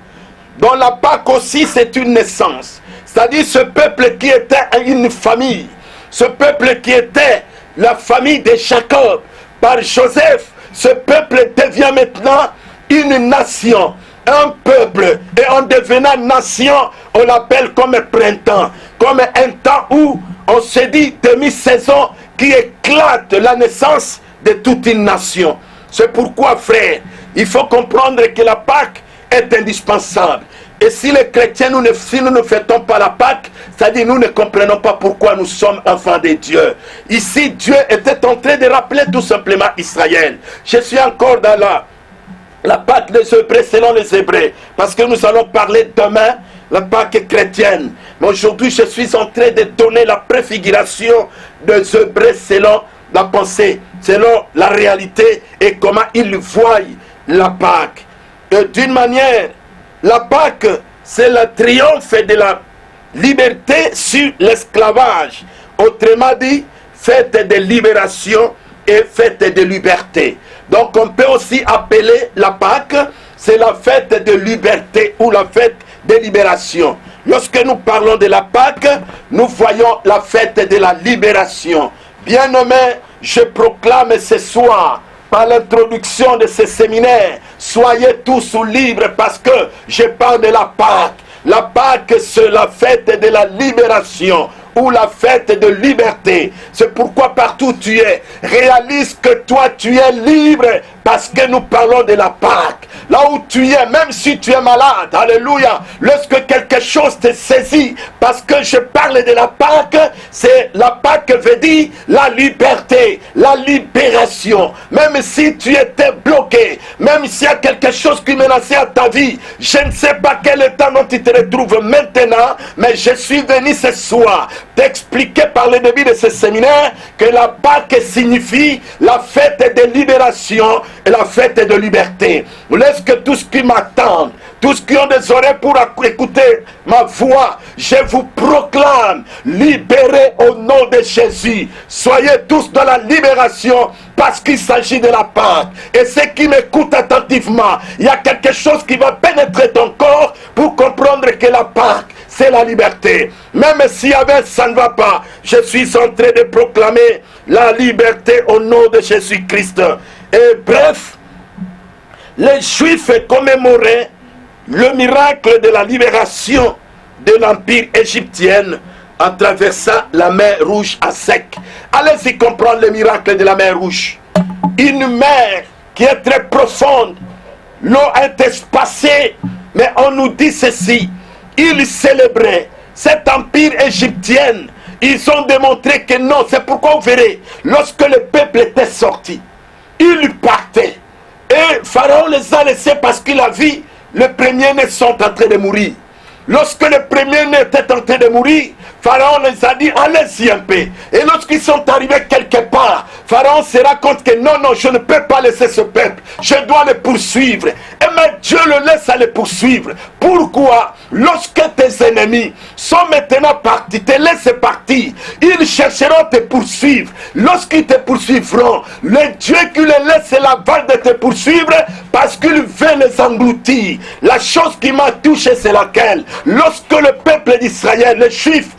Dans la Pâque aussi, c'est une naissance. C'est-à-dire ce peuple qui était une famille. Ce peuple qui était la famille de Jacob. Par Joseph, ce peuple devient maintenant une nation. Un peuple. Et en devenant nation, on l'appelle comme un printemps. Comme un temps où on se dit demi-saison qui éclate la naissance de toute une nation. C'est pourquoi, frère, il faut comprendre que la Pâque est indispensable. Et si les chrétiens, si nous ne fêtons pas la Pâque, c'est-à-dire nous ne comprenons pas pourquoi nous sommes enfants de Dieu. Ici, Dieu était en train de rappeler tout simplement Israël. Je suis encore dans la Pâque des Hébreux selon les Hébreux, parce que nous allons parler demain la Pâque chrétienne. Mais aujourd'hui, je suis en train de donner la préfiguration des Hébreux selon la pensée, selon la réalité et comment ils voient la Pâque. D'une manière, la Pâque, c'est le triomphe de la liberté sur l'esclavage. Autrement dit, fête de libération et fête de liberté. Donc on peut aussi appeler la Pâque, c'est la fête de liberté ou la fête de libération. Lorsque nous parlons de la Pâque, nous voyons la fête de la libération. Bien-aimés, je proclame ce soir, par l'introduction de ce séminaire, soyez tous libres parce que je parle de la Pâque. La Pâque, c'est la fête de la libération ou la fête de liberté. C'est pourquoi partout où tu es, réalise que toi tu es libre parce que nous parlons de la Pâque. Là où tu es, même si tu es malade, alléluia, lorsque quelque chose te saisit, parce que je parle de la Pâque, c'est la Pâque veut dire la liberté, la libération. Même si tu étais bloqué, même s'il y a quelque chose qui menaçait à ta vie, je ne sais pas quel état dont tu te retrouves maintenant, mais je suis venu ce soir t'expliquer par le début de ce séminaire que la Pâque signifie la fête de libération et la fête de liberté. Laisse que tous qui m'attendent, tous qui ont des oreilles pour écouter ma voix, je vous proclame, libérés au nom de Jésus. Soyez tous dans la libération parce qu'il s'agit de la Pâque. Et ceux qui m'écoutent attentivement, il y a quelque chose qui va pénétrer ton corps pour comprendre que la Pâque, c'est la liberté. Même si avec ça ne va pas, je suis en train de proclamer la liberté au nom de Jésus-Christ. Et bref, les Juifs commémoraient le miracle de la libération de l'Empire égyptien en traversant la mer Rouge à sec. Allez-y comprendre le miracle de la mer Rouge. Une mer qui est très profonde. L'eau est espacée. Mais on nous dit ceci. Ils célébraient cet empire égyptien. Ils ont démontré que non. C'est pourquoi vous verrez, lorsque le peuple était sorti, ils partaient. Et Pharaon les a laissés parce qu'il a vu les premiers-nés sont en train de mourir. Lorsque les premiers-nés étaient en train de mourir, Pharaon les a dit, allez-y un peu. Et lorsqu'ils sont arrivés quelque part, Pharaon se rend compte que non, non, je ne peux pas laisser ce peuple. Je dois le poursuivre. Et mais Dieu le laisse aller poursuivre. Pourquoi? Lorsque tes ennemis sont maintenant partis, te laissent partir, ils chercheront à te poursuivre. Lorsqu'ils te poursuivront, le Dieu qui les laisse la balle de te poursuivre parce qu'il veut les engloutir. La chose qui m'a touché, c'est laquelle? Lorsque le peuple d'Israël, les Juifs,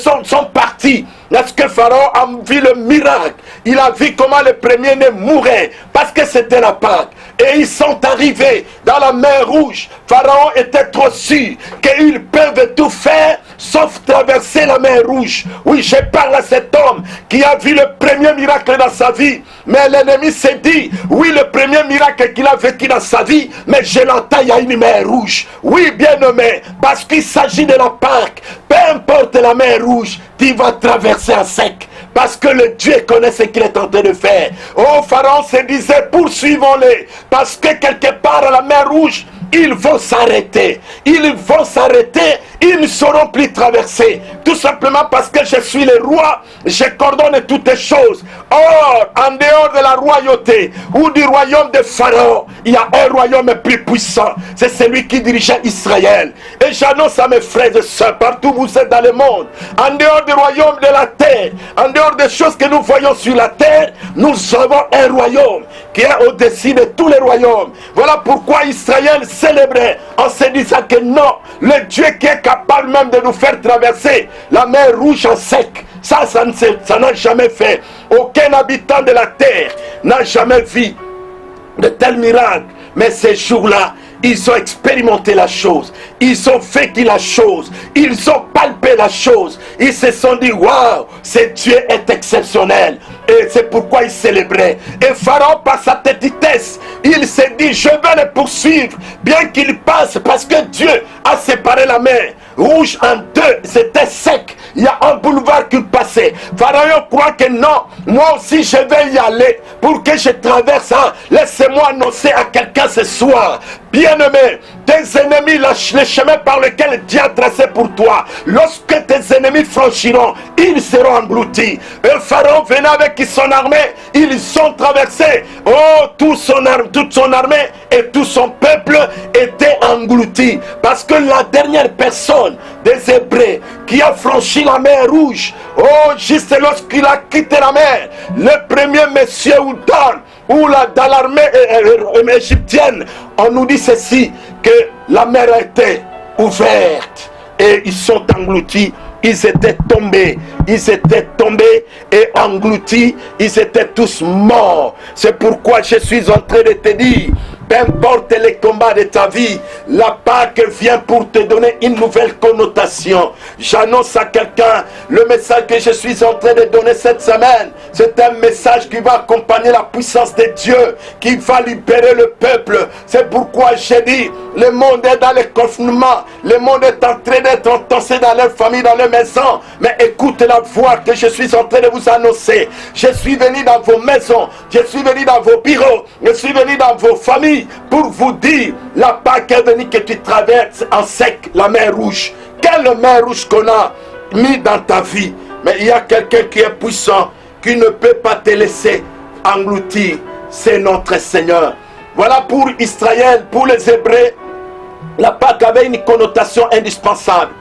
sont partis. Lorsque Pharaon a vu le miracle, il a vu comment le premier-né mourait parce que c'était la Pâque. et ils sont arrivés dans la mer Rouge. Pharaon était trop sûr qu'ils peuvent tout faire sauf traverser la mer Rouge. Oui, je parle à cet homme qui a vu le premier miracle dans sa vie. Mais l'ennemi s'est dit, oui, le premier miracle qu'il a vécu dans sa vie, mais je l'entends, il y a une mer Rouge. Oui, bien-aimé, parce qu'il s'agit de la Pâque. Peu importe la mer Rouge, tu vas traverser à sec. Parce que le Dieu connaît ce qu'il est en train de faire. Oh, Pharaon se disait, poursuivons-les. Parce que quelque part à la mer Rouge, ils vont s'arrêter. Ils vont s'arrêter. Ils ne sauront plus traverser. Tout simplement parce que je suis le roi. Je coordonne toutes les choses. Or, en dehors de la royauté ou du royaume de Pharaon, il y a un royaume plus puissant. C'est celui qui dirigeait Israël. Et j'annonce à mes frères et sœurs, partout où vous êtes dans le monde, en dehors du royaume de la terre, en dehors des choses que nous voyons sur la terre, nous avons un royaume qui est au-dessus de tous les royaumes. Voilà pourquoi Israël célébrait en se disant que non, le Dieu qui est capable même de nous faire traverser la mer Rouge en sec, ça n'a jamais fait. Aucun habitant de la terre n'a jamais vu de tels miracles. Mais ces jours-là, ils ont expérimenté la chose, ils ont vécu la chose, ils ont palpé la chose, ils se sont dit, waouh, ce Dieu est exceptionnel. Et c'est pourquoi ils célébraient. Et Pharaon, par sa petitesse, il s'est dit, je vais le poursuivre, bien qu'il passe, parce que Dieu a séparé la mer Rouge en deux, c'était sec. Il y a un boulevard qui passait. Pharaon croit que non, moi aussi je vais y aller pour que je traverse. Laissez-moi annoncer à quelqu'un ce soir, bien-aimé, tes ennemis, le chemin par lequel Dieu a tracé pour toi, lorsque tes ennemis franchiront, ils seront engloutis. Et Pharaon venait avec son armée, ils sont traversés. Oh, toute son armée et tout son peuple étaient engloutis. Parce que la dernière personne des Hébreux qui a franchi la mer Rouge, oh, juste lorsqu'il a quitté la mer, le premier monsieur ou dans l'armée égyptienne, on nous dit ceci, que la mer a été ouverte et ils sont engloutis. Ils étaient tombés et engloutis, ils étaient tous morts. C'est pourquoi je suis en train de te dire, peu importe les combats de ta vie, la Pâque vient pour te donner une nouvelle connotation. J'annonce à quelqu'un, le message que je suis en train de donner cette semaine, c'est un message qui va accompagner la puissance de Dieu, qui va libérer le peuple. C'est pourquoi j'ai dit, le monde est dans le confinement, le monde est en train d'être entassé dans leur famille, dans leur maison. Mais écoute la voix que je suis en train de vous annoncer. Je suis venu dans vos maisons, je suis venu dans vos bureaux, je suis venu dans vos familles, pour vous dire, la Pâque est venue que tu traverses en sec la mer Rouge. Quelle mer Rouge qu'on a mis dans ta vie. Mais il y a quelqu'un qui est puissant, qui ne peut pas te laisser engloutir. C'est notre Seigneur. Voilà pour Israël, pour les Hébreux, la Pâque avait une connotation indispensable.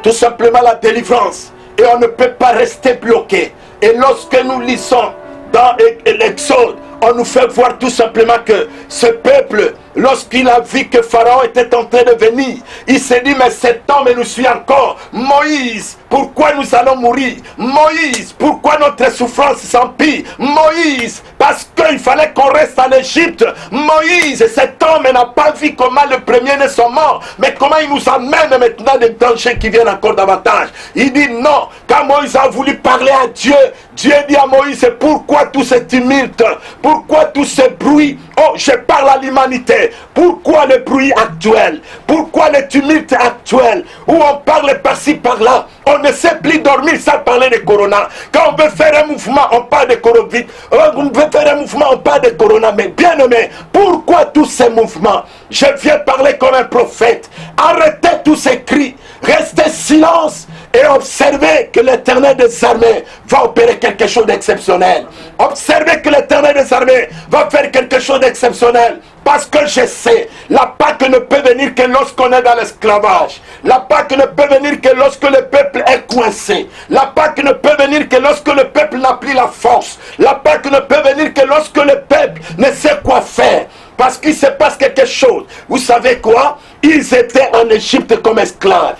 Tout simplement la délivrance. Et on ne peut pas rester bloqué. Et lorsque nous lisons dans l'Exode, on nous fait voir tout simplement que ce peuple, lorsqu'il a vu que Pharaon était en train de venir, il s'est dit, mais cet homme nous suit encore. Moïse, pourquoi nous allons mourir? Moïse, pourquoi notre souffrance s'empire? Moïse, parce qu'il fallait qu'on reste en Égypte. Moïse, cet homme n'a pas vu comment le premier-né sont morts, mais comment il nous amène maintenant des dangers qui viennent encore davantage. Il dit non, quand Moïse a voulu parler à Dieu, Dieu dit à Moïse, pourquoi tout ce tumulte? Pourquoi tout ce bruit? Oh, je parle à l'humanité. Pourquoi le bruit actuel? Pourquoi le tumulte actuel? Où on parle par-ci, par-là. On ne sait plus dormir sans parler de corona. Quand on veut faire un mouvement, on parle de coronavirus. On veut faire un mouvement, on parle de corona. Mais bien aimé, pourquoi tous ces mouvements? Je viens parler comme un prophète. Arrêtez tous ces cris. Restez silence et observez que l'Éternel des armées va opérer quelque chose d'exceptionnel. Observez que l'Éternel des armées va faire quelque chose d'exceptionnel. Parce que je sais, la Pâque ne peut venir que lorsqu'on est dans l'esclavage. La Pâque ne peut venir que lorsque le peuple est coincé. La Pâque ne peut venir que lorsque le peuple n'a plus la force. La Pâque ne peut venir que lorsque le peuple ne sait quoi faire. Parce qu'il se passe quelque chose. Vous savez quoi? Ils étaient en Égypte comme esclaves.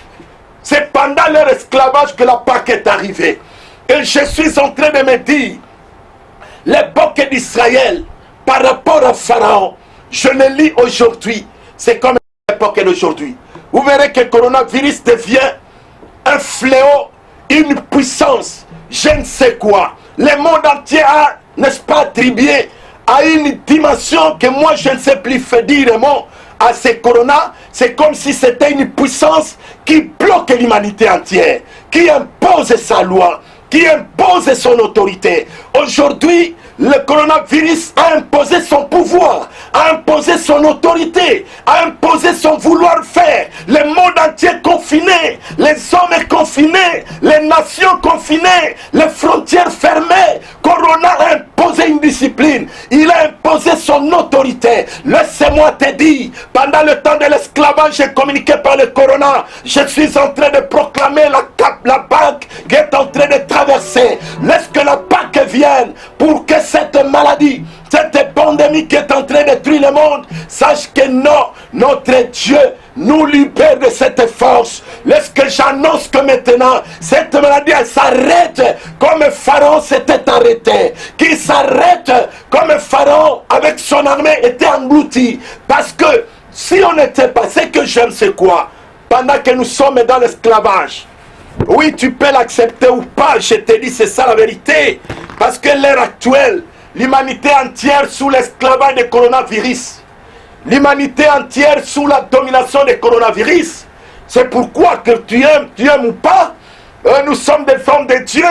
C'est pendant leur esclavage que la Pâque est arrivée. Et je suis en train de me dire, l'époque d'Israël, par rapport à Pharaon, je le lis aujourd'hui, c'est comme l'époque d'aujourd'hui. Vous verrez que le coronavirus devient un fléau, une puissance, je ne sais quoi. Le monde entier a, n'est-ce pas, attribué à une dimension que moi je ne sais plus faire dire mot à ces corona. C'est comme si c'était une puissance qui bloque l'humanité entière, qui impose sa loi, qui impose son autorité. Aujourd'hui, le coronavirus a imposé son pouvoir, a imposé son autorité, a imposé son vouloir faire. Le monde entier confiné, les hommes confinés, les nations confinées, les frontières fermées. Corona a imposé une discipline, il a imposé son autorité. Laisse-moi te dire, pendant le temps de l'esclavage communiqué par le corona, je suis en train de proclamer la Pâque qui est en train de traverser. Laisse que la Pâque vienne pour que cette maladie, cette pandémie qui est en train de détruire le monde, sache que non, notre Dieu nous libère de cette force. Laisse que j'annonce que maintenant, cette maladie elle s'arrête comme Pharaon s'était arrêté. Qu'il s'arrête comme Pharaon avec son armée était englouti. Parce que si on n'était pas, ce que j'aime c'est quoi? Pendant que nous sommes dans l'esclavage, oui, tu peux l'accepter ou pas, je te dis, c'est ça la vérité. Parce que l'ère actuelle, l'humanité entière sous l'esclavage du coronavirus, l'humanité entière sous la domination du coronavirus. C'est pourquoi que tu aimes ou pas, nous sommes des femmes de Dieu.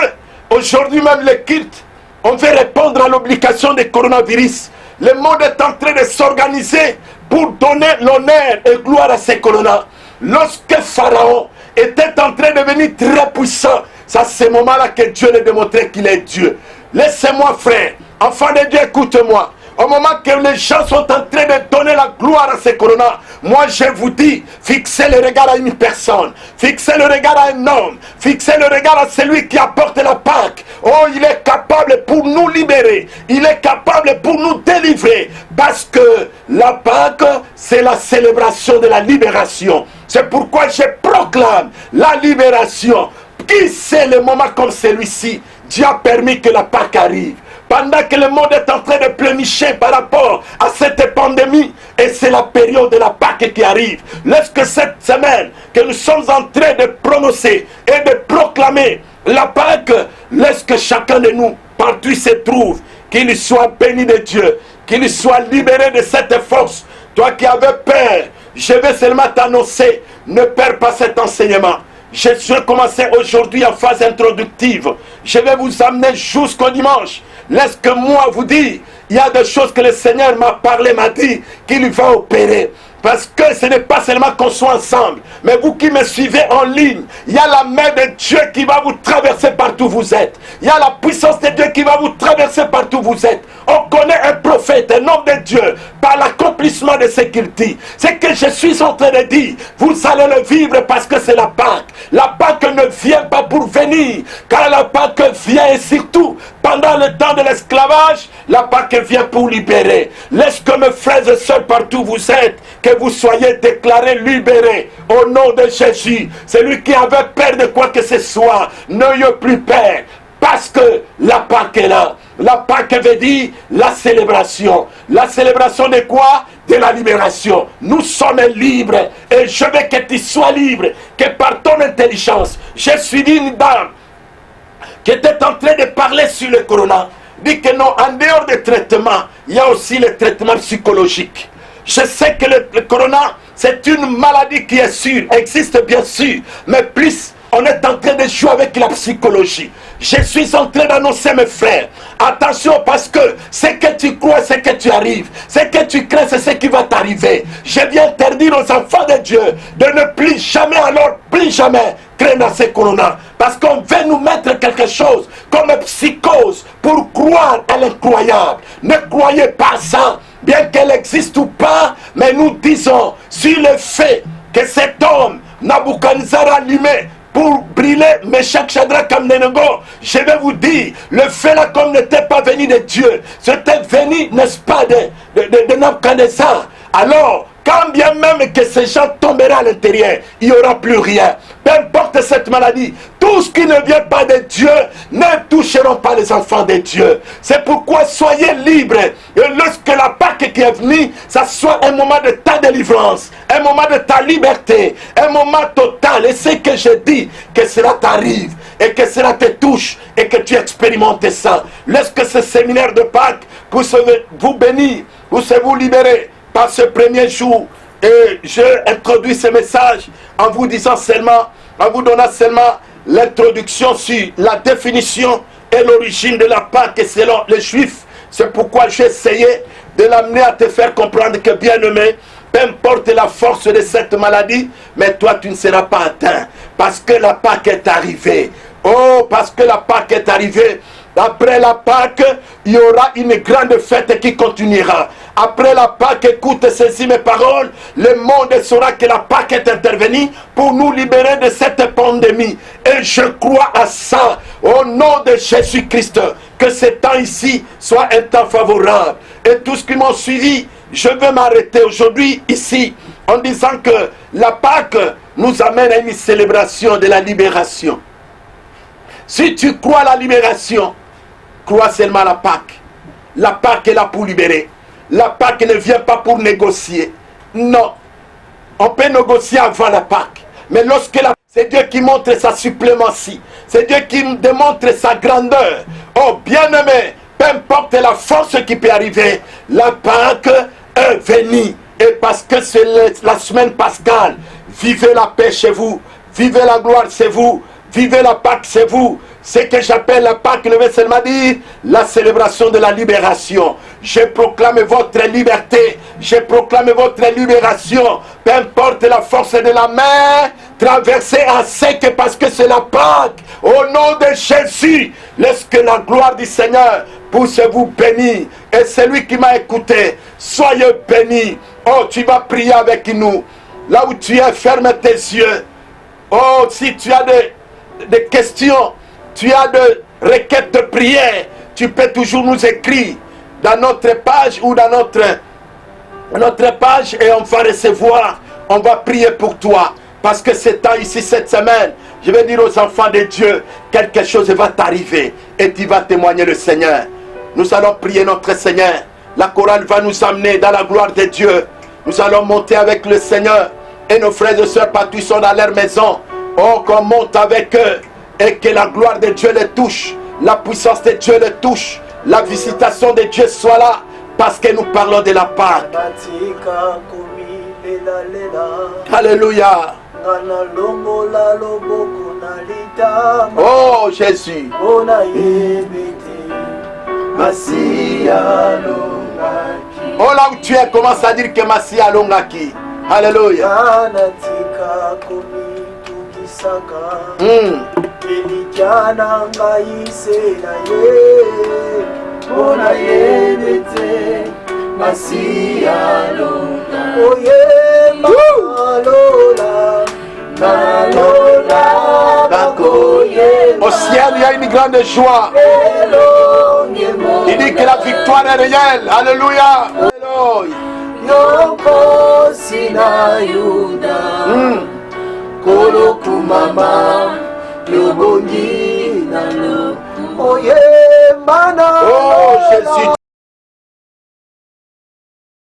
Aujourd'hui même le culte, on veut répondre à l'obligation du coronavirus. Le monde est en train de s'organiser pour donner l'honneur et gloire à ces coronas. Lorsque Pharaon était en train de devenir très puissant, c'est à ce moment-là que Dieu lui a démontré qu'il est Dieu. Laissez-moi, frère, enfant de Dieu, écoute-moi. Au moment que les gens sont en train de donner la gloire à ces coronas, moi je vous dis, fixez le regard à une personne, fixez le regard à un homme, fixez le regard à celui qui apporte la Pâque. Oh, il est capable pour nous libérer, il est capable pour nous délivrer, parce que la Pâque, c'est la célébration de la libération. C'est pourquoi je proclame la libération. Qui sait le moment comme celui-ci, Dieu a permis que la Pâque arrive. Pendant que le monde est en train de pleurnicher par rapport à cette pandémie, et c'est la période de la Pâque qui arrive. Lorsque cette semaine que nous sommes en train de prononcer et de proclamer la Pâque, laisse que chacun de nous, partout il se trouve, qu'il soit béni de Dieu, qu'il soit libéré de cette force. Toi qui avais peur, je vais seulement t'annoncer, ne perds pas cet enseignement. Je suis commencé aujourd'hui en phase introductive. Je vais vous amener jusqu'au dimanche. Laisse que moi vous dire, il y a des choses que le Seigneur m'a parlé, m'a dit qu'il va opérer. Parce que ce n'est pas seulement qu'on soit ensemble, mais vous qui me suivez en ligne, il y a la main de Dieu qui va vous traverser partout où vous êtes. Il y a la puissance de Dieu qui va vous traverser partout où vous êtes. On connaît un prophète, un homme de Dieu, par l'accomplissement de ce qu'il dit. C'est que je suis en train de dire, vous allez le vivre parce que c'est la Pâque. La Pâque ne vient pas pour venir, car la Pâque vient et surtout, pendant le temps de l'esclavage, la Pâque vient pour libérer. Laisse que mes frères et sœurs partout où vous êtes, que vous soyez déclarés libérés au nom de Jésus. Celui qui avait peur de quoi que ce soit, n'ayez plus peur. Parce que la Pâque est là. La Pâque veut dire la célébration. La célébration de quoi? De la libération. Nous sommes libres. Et je veux que tu sois libre. Que par ton intelligence, j'ai suivi une dame qui était en train de parler sur le corona. Dit que non, en dehors des traitements, il y a aussi le traitement psychologique. Je sais que le corona, c'est une maladie qui est sûre, existe bien sûr, mais plus on est en train de jouer avec la psychologie. Je suis en train d'annoncer, mes frères, attention, parce que ce que tu crois, c'est que tu arrives. Ce que tu crains, c'est ce qui va t'arriver. Je viens interdire aux enfants de Dieu de ne plus jamais, alors plus jamais, craindre ces corona. Parce qu'on veut nous mettre quelque chose comme psychose pour croire à l'incroyable. Ne croyez pas ça, bien qu'elle existe ou pas, mais nous disons sur le fait que cet homme, Nabuchodonosor allumé, pour brûler Meshach, Shadrach, Abednego, je vais vous dire, le feu là comme n'était pas venu de Dieu, c'était venu, n'est-ce pas, de Nabuchodonosor. alors quand bien même que ces gens tomberaient à l'intérieur, il n'y aura plus rien. Peu importe cette maladie, tout ce qui ne vient pas de Dieu ne toucheront pas les enfants de Dieu. C'est pourquoi soyez libres. Et lorsque la Pâque qui est venue, ça soit un moment de ta délivrance, un moment de ta liberté, un moment total. Et c'est que je dis, que cela t'arrive et que cela te touche et que tu expérimentes ça. Lorsque ce séminaire de Pâques puisse vous bénir, puisse vous libérer par ce premier jour. Et je introduis ce message en vous disant seulement, en vous donnant seulement l'introduction sur la définition et l'origine de la Pâque selon les Juifs. C'est pourquoi j'ai essayé de l'amener à te faire comprendre que, bien-aimé, peu importe la force de cette maladie, mais toi tu ne seras pas atteint. Parce que la Pâque est arrivée. Oh, parce que la Pâque est arrivée. Après la Pâque, il y aura une grande fête qui continuera. Après la Pâque, écoute, saisis mes paroles. Le monde saura que la Pâque est intervenue pour nous libérer de cette pandémie. Et je crois à ça, au nom de Jésus-Christ, que ce temps ici soit un temps favorable. Et tous ceux qui m'ont suivi, je veux m'arrêter aujourd'hui ici en disant que la Pâque nous amène à une célébration de la libération. Si tu crois à la libération, crois seulement à la Pâque. La Pâque est là pour libérer. La Pâque ne vient pas pour négocier. Non. On peut négocier avant la Pâque. Mais lorsque c'est Dieu qui montre sa suprématie. C'est Dieu qui démontre sa grandeur. Oh bien-aimé, peu importe la force qui peut arriver, la Pâque est venue. Et parce que c'est la semaine pascale, vivez la paix chez vous. Vivez la gloire chez vous. Vivez la Pâque, c'est vous. Ce que j'appelle la Pâque, le veut seulement dire la célébration de la libération. Je proclame votre liberté. Je proclame votre libération. Peu importe la force de la mer, traversez en sec parce que c'est la Pâque. Au nom de Jésus, laisse-que la gloire du Seigneur puisse vous bénir. Et celui qui m'a écouté, soyez béni. Oh, tu vas prier avec nous. Là où tu es, ferme tes yeux. Oh, si tu as des questions, tu as de requêtes de prière, tu peux toujours nous écrire dans notre page ou dans notre page et on va recevoir, on va prier pour toi. Parce que c'est temps ici cette semaine, je vais dire aux enfants de Dieu, quelque chose va t'arriver et tu vas témoigner le Seigneur. Nous allons prier notre Seigneur. La chorale va nous amener dans la gloire de Dieu. Nous allons monter avec le Seigneur et nos frères et sœurs partout sont dans leur maison. Oh, qu'on monte avec eux et que la gloire de Dieu les touche, la puissance de Dieu les touche, la visitation de Dieu soit là, parce que nous parlons de la Pâque. Alléluia. Oh Jésus. Oh là où tu es, commence à dire que Masia Longaki. Alléluia. Au ciel, il y a une grande joie. Il dit que la victoire est réelle. Alléluia. Kolo kumama lobongi na lo. Oh Jésus.